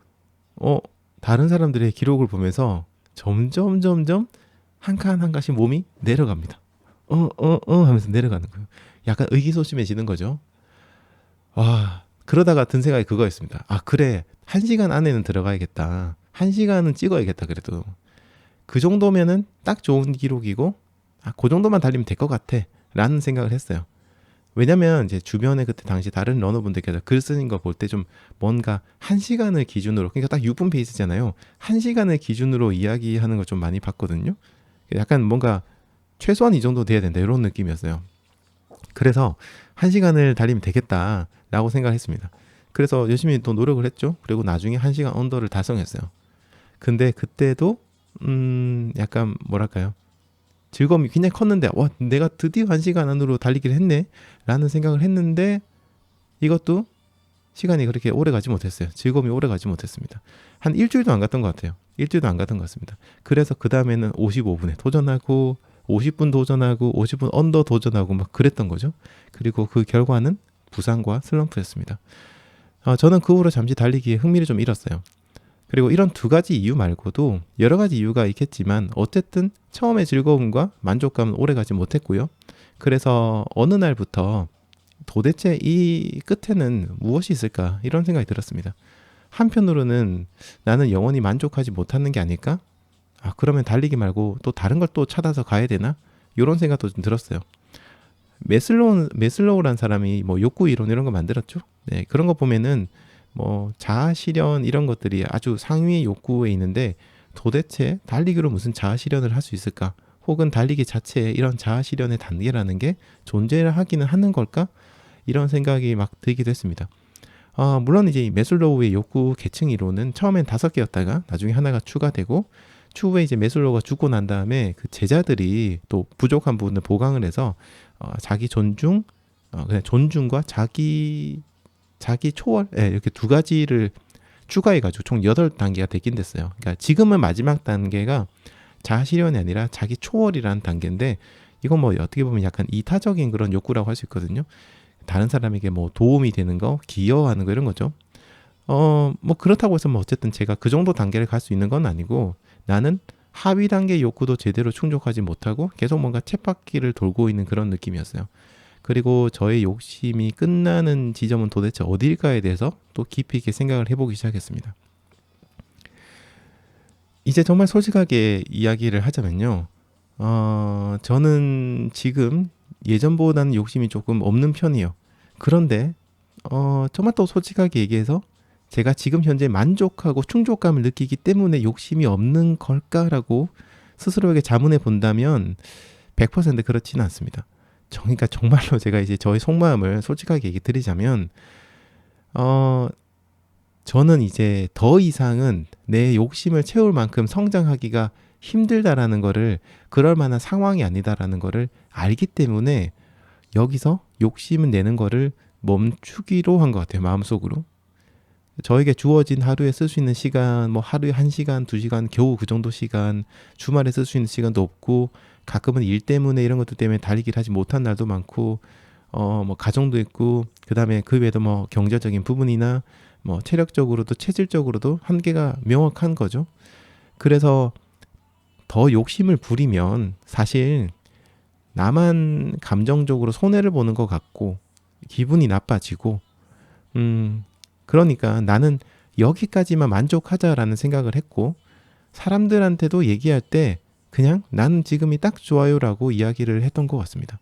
어, 다른 사람들의 기록을 보면서 점점 한 칸 한 칸씩 몸이 내려갑니다. 하면서 내려가는 거예요. 약간 의기소침해지는 거죠. 와, 그러다가 든 생각이 그거였습니다. 아, 그래. 1시간 안에는 들어가야겠다. 1시간은 찍어야겠다, 그래도. 그 정도면은 딱 좋은 기록이고, 그 정도만 달리면 될 것 같아. 라는 생각을 했어요. 왜냐면 이제 주변에 그때 당시 다른 러너분들께서 글 쓰는 거 볼 때 좀 뭔가 1시간을 기준으로, 그러니까 딱 6분 페이스잖아요. 1시간을 기준으로 이야기하는 걸 좀 많이 봤거든요. 약간 뭔가 최소한 이 정도 돼야 된다, 이런 느낌이었어요. 그래서 1시간을 달리면 되겠다라고 생각했습니다. 그래서 열심히 또 노력을 했죠. 그리고 나중에 1시간 언더를 달성했어요. 근데 그때도 약간 뭐랄까요, 즐거움이 굉장히 컸는데, 와, 내가 드디어 1시간 안으로 달리기를 했네 라는 생각을 했는데, 이것도 시간이 그렇게 오래 가지 못했어요. 즐거움이 오래 가지 못했습니다. 한 일주일도 안 갔던 것 같아요. 일주일도 안 갔던 것 같습니다. 그래서 그 다음에는 55분에 도전하고 50분 도전하고 50분 언더 도전하고 막 그랬던 거죠. 그리고 그 결과는 부상과 슬럼프였습니다. 저는 그 후로 잠시 달리기에 흥미를 좀 잃었어요. 그리고 이런 두 가지 이유 말고도 여러 가지 이유가 있겠지만, 어쨌든 처음의 즐거움과 만족감은 오래 가지 못했고요. 그래서 어느 날부터 도대체 이 끝에는 무엇이 있을까, 이런 생각이 들었습니다. 한편으로는 나는 영원히 만족하지 못하는 게 아닐까? 그러면 달리기 말고 또 다른 걸 또 찾아서 가야 되나? 이런 생각도 좀 들었어요. 메슬로우란 사람이 뭐 욕구 이론 이런 거 만들었죠. 네, 그런 거 보면은 뭐 자아 실현 이런 것들이 아주 상위의 욕구에 있는데, 도대체 달리기로 무슨 자아 실현을 할 수 있을까? 혹은 달리기 자체에 이런 자아 실현의 단계라는 게 존재하기는 하는 걸까? 이런 생각이 막 들기도 했습니다. 물론 이제 메슬로우의 욕구 계층 이론은 처음엔 5개였다가 나중에 하나가 추가되고, 추후에 이제 메슬로우가 죽고 난 다음에 그 제자들이 또 부족한 부분을 보강을 해서 자기 존중, 그냥 존중과 자기 초월, 이렇게 두 가지를 추가해가지고 총 8단계가 되긴 됐어요. 그러니까 지금은 마지막 단계가 자아 실현이 아니라 자기 초월이라는 단계인데, 이건 뭐 어떻게 보면 약간 이타적인 그런 욕구라고 할 수 있거든요. 다른 사람에게 뭐 도움이 되는 거, 기여하는 거 이런 거죠. 뭐 그렇다고 해서 뭐 어쨌든 제가 그 정도 단계를 갈 수 있는 건 아니고, 나는 하위 단계 욕구도 제대로 충족하지 못하고 계속 뭔가 쳇바퀴를 돌고 있는 그런 느낌이었어요. 그리고 저의 욕심이 끝나는 지점은 도대체 어딜까에 대해서 또 깊이 있게 생각을 해보기 시작했습니다. 이제 정말 솔직하게 이야기를 하자면요. 저는 지금 예전보다는 욕심이 조금 없는 편이에요. 그런데 정말 또 솔직하게 얘기해서 제가 지금 현재 만족하고 충족감을 느끼기 때문에 욕심이 없는 걸까라고 스스로에게 자문해 본다면 100% 그렇지는 않습니다. 그러니까 정말로 제가 이제 저의 속마음을 솔직하게 얘기 드리자면, 저는 이제 더 이상은 내 욕심을 채울 만큼 성장하기가 힘들다라는 거를, 그럴 만한 상황이 아니다라는 거를 알기 때문에 여기서 욕심을 내는 거를 멈추기로 한 것 같아요, 마음속으로. 저에게 주어진 하루에 쓸 수 있는 시간, 뭐 하루에 1시간, 2시간, 겨우 그 정도 시간, 주말에 쓸 수 있는 시간도 없고, 가끔은 일 때문에 이런 것들 때문에 달리기를 하지 못한 날도 많고, 뭐 가정도 있고, 그 다음에 그 외에도 뭐 경제적인 부분이나 뭐 체력적으로도 체질적으로도 한계가 명확한 거죠. 그래서 더 욕심을 부리면 사실 나만 감정적으로 손해를 보는 것 같고 기분이 나빠지고, 그러니까 나는 여기까지만 만족하자라는 생각을 했고, 사람들한테도 얘기할 때 그냥 나는 지금이 딱 좋아요라고 이야기를 했던 것 같습니다.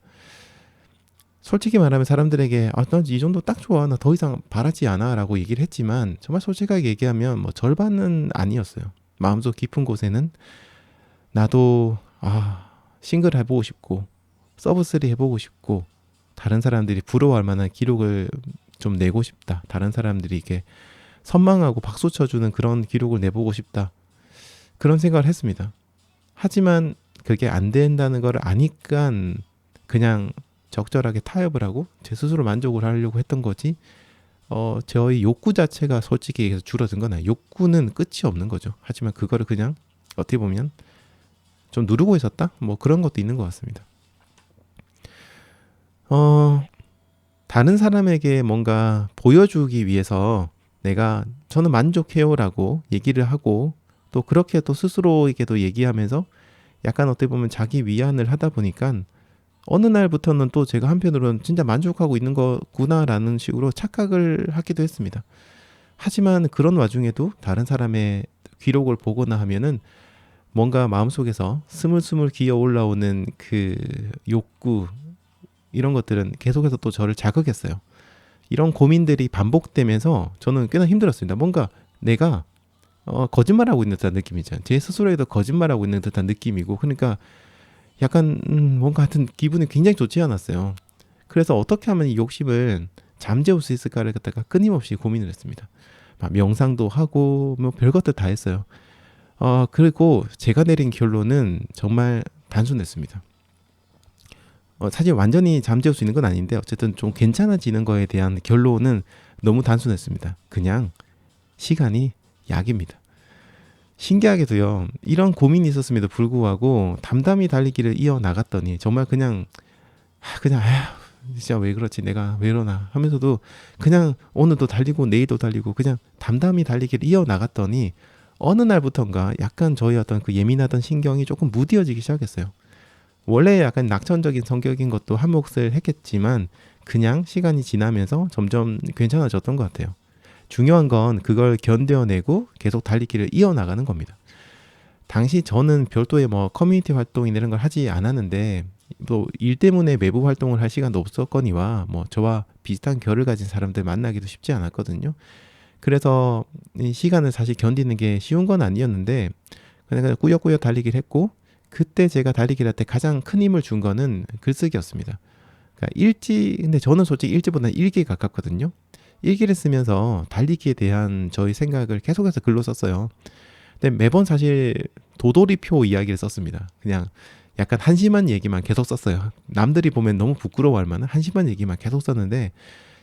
솔직히 말하면 사람들에게 난 이 정도 딱 좋아, 나 더 이상 바라지 않아 라고 얘기를 했지만, 정말 솔직하게 얘기하면 뭐 절반은 아니었어요. 마음속 깊은 곳에는 나도 싱글 해보고 싶고 서브3 해보고 싶고, 다른 사람들이 부러워할 만한 기록을 좀 내고 싶다, 다른 사람들이 이게 선망하고 박수 쳐주는 그런 기록을 내보고 싶다, 그런 생각을 했습니다. 하지만 그게 안 된다는 걸 아니까 그냥 적절하게 타협을 하고 제 스스로 만족을 하려고 했던 거지. 저희 욕구 자체가 솔직히 얘기해서 줄어든 건 아니에요. 욕구는 끝이 없는 거죠. 하지만 그거를 그냥 어떻게 보면 좀 누르고 있었다? 뭐 그런 것도 있는 것 같습니다. 다른 사람에게 뭔가 보여주기 위해서 저는 만족해요라고 얘기를 하고 또 그렇게 또 스스로에게도 얘기하면서 약간 어떻게 보면 자기 위안을 하다 보니까 어느 날부터는 또 제가 한편으로는 진짜 만족하고 있는 거구나라는 식으로 착각을 하기도 했습니다. 하지만 그런 와중에도 다른 사람의 기록을 보거나 하면은 뭔가 마음속에서 스물스물 기어 올라오는 그 욕구 이런 것들은 계속해서 또 저를 자극했어요. 이런 고민들이 반복되면서 저는 꽤나 힘들었습니다. 뭔가 내가 거짓말하고 있는 듯한 느낌이죠. 제 스스로에도 거짓말하고 있는 듯한 느낌이고 그러니까 약간 뭔가 하여튼 기분이 굉장히 좋지 않았어요. 그래서 어떻게 하면 이 욕심을 잠재울 수 있을까를 갖다가 끊임없이 고민을 했습니다. 막 명상도 하고 뭐 별것들 다 했어요. 그리고 제가 내린 결론은 정말 단순했습니다. 사실 완전히 잠재울 수 있는 건 아닌데 어쨌든 좀 괜찮아지는 거에 대한 결론은 너무 단순했습니다. 그냥 시간이 약입니다. 신기하게도요. 이런 고민이 있었음에도 불구하고 담담히 달리기를 이어나갔더니 정말 그냥 진짜 왜 그렇지 내가 왜 이러나 하면서도 그냥 오늘도 달리고 내일도 달리고 그냥 담담히 달리기를 이어나갔더니 어느 날부턴가 약간 저희 어떤 그 예민하던 신경이 조금 무뎌지기 시작했어요. 원래 약간 낙천적인 성격인 것도 한 몫을 했겠지만 그냥 시간이 지나면서 점점 괜찮아졌던 것 같아요. 중요한 건 그걸 견뎌내고 계속 달리기를 이어나가는 겁니다. 당시 저는 별도의 뭐 커뮤니티 활동이나 이런 걸 하지 않았는데 또 일 때문에 외부 활동을 할 시간도 없었거니와 뭐 저와 비슷한 결을 가진 사람들 만나기도 쉽지 않았거든요. 그래서 이 시간을 사실 견디는 게 쉬운 건 아니었는데 그냥 꾸역꾸역 달리기를 했고 그때 제가 달리기를 할 때 가장 큰 힘을 준 거는 글쓰기였습니다. 그러니까 근데 저는 솔직히 일지보다는 일기에 가깝거든요. 일기를 쓰면서 달리기에 대한 저희 생각을 계속해서 글로 썼어요. 근데 매번 사실 도돌이표 이야기를 썼습니다. 그냥 약간 한심한 얘기만 계속 썼어요. 남들이 보면 너무 부끄러워할 만한 한심한 얘기만 계속 썼는데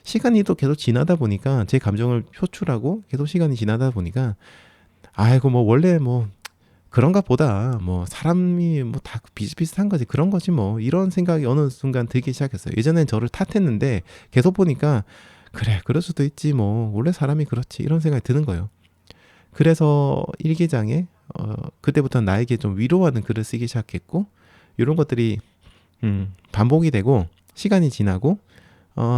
시간이 또 계속 지나다 보니까 제 감정을 표출하고 계속 시간이 지나다 보니까 아이고 뭐 원래 뭐 그런가 보다 뭐 사람이 뭐 다 비슷비슷한 거지 그런 거지 뭐 이런 생각이 어느 순간 들기 시작했어요. 예전엔 저를 탓했는데 계속 보니까 그래 그럴 수도 있지 뭐 원래 사람이 그렇지 이런 생각이 드는 거예요. 그래서 일기장에 그때부터 나에게 좀 위로하는 글을 쓰기 시작했고 이런 것들이 반복이 되고 시간이 지나고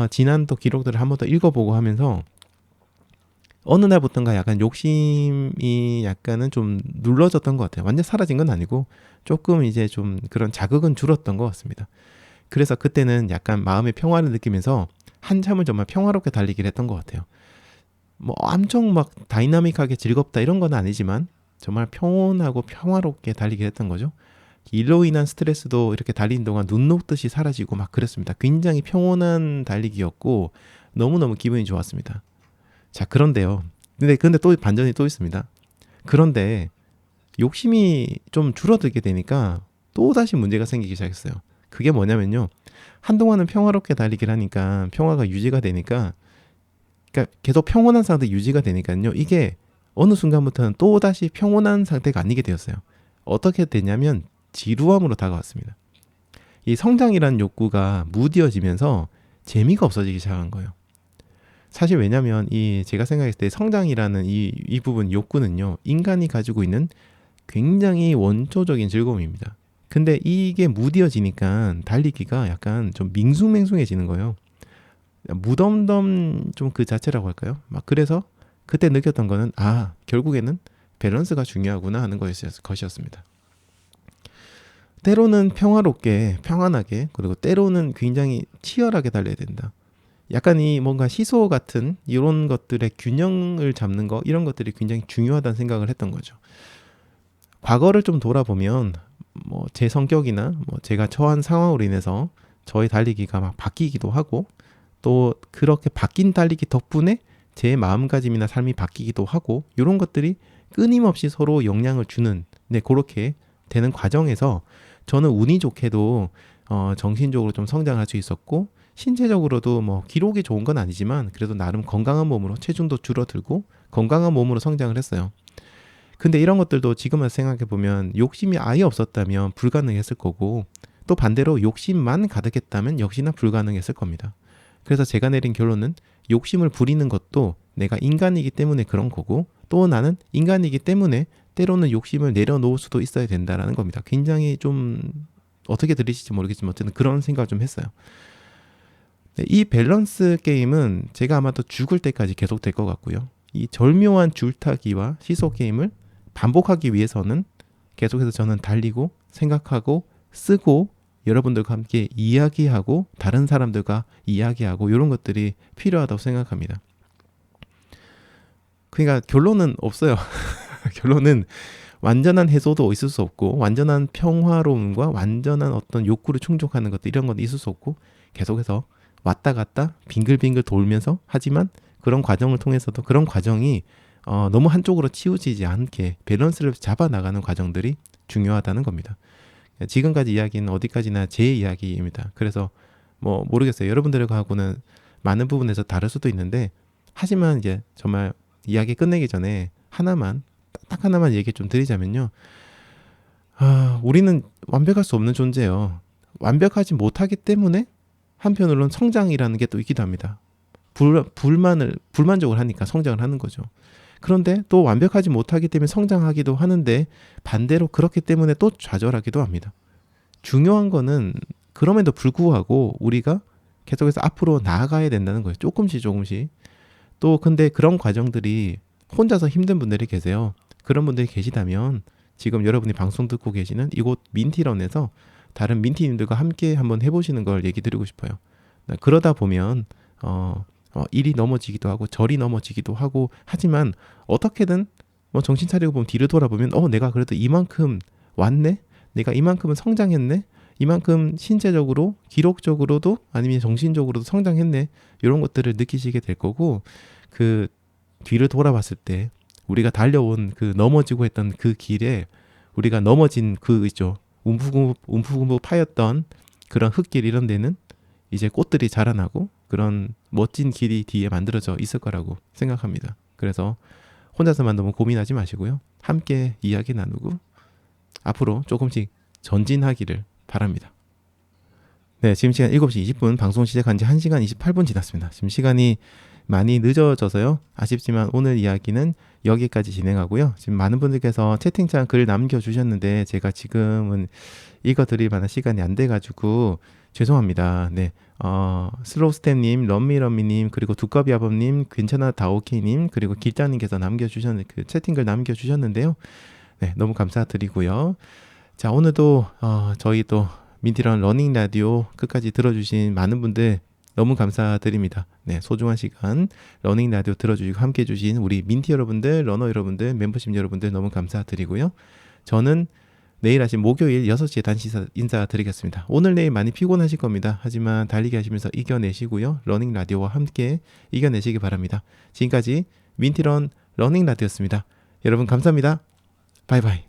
지난 또 기록들을 한 번 더 읽어보고 하면서 어느 날부터인가 약간 욕심이 약간은 좀 눌러졌던 것 같아요. 완전 사라진 건 아니고 조금 이제 좀 그런 자극은 줄었던 것 같습니다. 그래서 그때는 약간 마음의 평화를 느끼면서 한참을 정말 평화롭게 달리기를 했던 것 같아요. 뭐 엄청 막 다이나믹하게 즐겁다 이런 건 아니지만 정말 평온하고 평화롭게 달리기를 했던 거죠. 일로 인한 스트레스도 이렇게 달리는 동안 눈 녹듯이 사라지고 막 그랬습니다. 굉장히 평온한 달리기였고 너무너무 기분이 좋았습니다. 자, 그런데요. 근데 또 반전이 또 있습니다. 그런데 욕심이 좀 줄어들게 되니까 또 다시 문제가 생기기 시작했어요. 그게 뭐냐면요. 한동안은 평화롭게 달리기를 하니까 평화가 유지가 되니까 그러니까 계속 평온한 상태 유지가 되니까요. 이게 어느 순간부터는 또 다시 평온한 상태가 아니게 되었어요. 어떻게 되냐면 지루함으로 다가왔습니다. 이 성장이라는 욕구가 무뎌지면서 재미가 없어지기 시작한 거예요. 사실 왜냐면 제가 생각했을 때 성장이라는 이 부분 욕구는요. 인간이 가지고 있는 굉장히 원초적인 즐거움입니다. 근데 이게 무뎌지니까 달리기가 약간 좀 밍숭맹숭해지는 거예요. 무덤덤 좀 그 자체라고 할까요? 막 그래서 그때 느꼈던 거는 결국에는 밸런스가 중요하구나 하는 것이었습니다. 때로는 평화롭게 평안하게 그리고 때로는 굉장히 치열하게 달려야 된다. 약간 뭔가 시소 같은 이런 것들의 균형을 잡는 거 이런 것들이 굉장히 중요하다는 생각을 했던 거죠. 과거를 좀 돌아보면 뭐 제 성격이나 뭐 제가 처한 상황으로 인해서 저의 달리기가 막 바뀌기도 하고 또 그렇게 바뀐 달리기 덕분에 제 마음가짐이나 삶이 바뀌기도 하고 이런 것들이 끊임없이 서로 영향을 주는 그렇게 되는 과정에서 저는 운이 좋게도 정신적으로 좀 성장할 수 있었고, 신체적으로도 뭐 기록이 좋은 건 아니지만 그래도 나름 건강한 몸으로 체중도 줄어들고 건강한 몸으로 성장을 했어요. 근데 이런 것들도 지금은 생각해 보면 욕심이 아예 없었다면 불가능했을 거고, 또 반대로 욕심만 가득했다면 역시나 불가능했을 겁니다. 그래서 제가 내린 결론은 욕심을 부리는 것도 내가 인간이기 때문에 그런 거고, 또 나는 인간이기 때문에 때로는 욕심을 내려놓을 수도 있어야 된다라는 겁니다. 굉장히 좀 어떻게 들리실지 모르겠지만 어쨌든 그런 생각을 좀 했어요. 이 밸런스 게임은 제가 아마도 죽을 때까지 계속 될 것 같고요. 이 절묘한 줄타기와 시소 게임을 반복하기 위해서는 계속해서 저는 달리고 생각하고 쓰고 여러분들과 함께 이야기하고 다른 사람들과 이야기하고 이런 것들이 필요하다고 생각합니다. 그러니까 결론은 없어요. 결론은 완전한 해소도 있을 수 없고, 완전한 평화로움과 완전한 어떤 욕구를 충족하는 것들, 이런 건 있을 수 없고, 계속해서 왔다 갔다 빙글빙글 돌면서, 하지만 그런 과정을 통해서도 그런 과정이 너무 한쪽으로 치우치지 않게 밸런스를 잡아 나가는 과정들이 중요하다는 겁니다. 지금까지 이야기는 어디까지나 제 이야기입니다. 그래서 뭐 모르겠어요. 여러분들하고는 많은 부분에서 다를 수도 있는데, 하지만 이제 정말 이야기 끝내기 전에 딱 하나만 얘기 좀 드리자면요. 우리는 완벽할 수 없는 존재예요. 완벽하지 못하기 때문에 한편으로는 성장이라는 게 또 있기도 합니다. 불만족을 하니까 성장을 하는 거죠. 그런데 또 완벽하지 못하기 때문에 성장하기도 하는데, 반대로 그렇기 때문에 또 좌절하기도 합니다. 중요한 거는 그럼에도 불구하고 우리가 계속해서 앞으로 나아가야 된다는 거예요. 조금씩. 또 근데 그런 과정들이 혼자서 힘든 분들이 계세요. 그런 분들이 계시다면 지금 여러분이 방송 듣고 계시는 이곳 민티런에서 다른 민티님들과 함께 한번 해보시는 걸 얘기 드리고 싶어요. 그러다 보면 일이 넘어지기도 하고 절이 넘어지기도 하고, 하지만 어떻게든 뭐 정신 차리고 보면 뒤를 돌아보면 내가 그래도 이만큼 왔네? 내가 이만큼은 성장했네? 이만큼 신체적으로, 기록적으로도 아니면 정신적으로도 성장했네? 이런 것들을 느끼시게 될 거고, 그 뒤를 돌아봤을 때 우리가 달려온 그 넘어지고 했던 그 길에 우리가 넘어진 그 있죠. 움푹움푹 파였던 그런 흙길 이런 데는 이제 꽃들이 자라나고 그런 멋진 길이 뒤에 만들어져 있을 거라고 생각합니다. 그래서 혼자서만 너무 고민하지 마시고요. 함께 이야기 나누고 앞으로 조금씩 전진하기를 바랍니다. 네, 지금 시간 7시 20분, 방송 시작한 지 1시간 28분 지났습니다. 지금 시간이 많이 늦어져서요. 아쉽지만 오늘 이야기는 여기까지 진행하고요. 지금 많은 분들께서 채팅창 글 남겨주셨는데 제가 지금은 읽어드릴 만한 시간이 안 돼가지고 죄송합니다. 네, 슬로우스텝님, 럼미럼미님, 그리고 두꺼비아범님, 괜찮아 다오케이님, 그리고 길자님께서 그 채팅글 남겨주셨는데요. 네, 너무 감사드리고요. 자, 오늘도 저희 또 민티런 러닝 라디오 끝까지 들어주신 많은 분들 너무 감사드립니다. 네, 소중한 시간 러닝 라디오 들어주시고 함께 해주신 우리 민티 여러분들, 러너 여러분들, 멤버십 여러분들 너무 감사드리고요. 저는 내일 아침 목요일 6시에 다시 인사드리겠습니다. 오늘 내일 많이 피곤하실 겁니다. 하지만 달리기 하시면서 이겨내시고요. 러닝 라디오와 함께 이겨내시기 바랍니다. 지금까지 민티런 러닝 라디오였습니다. 여러분 감사합니다. 바이바이.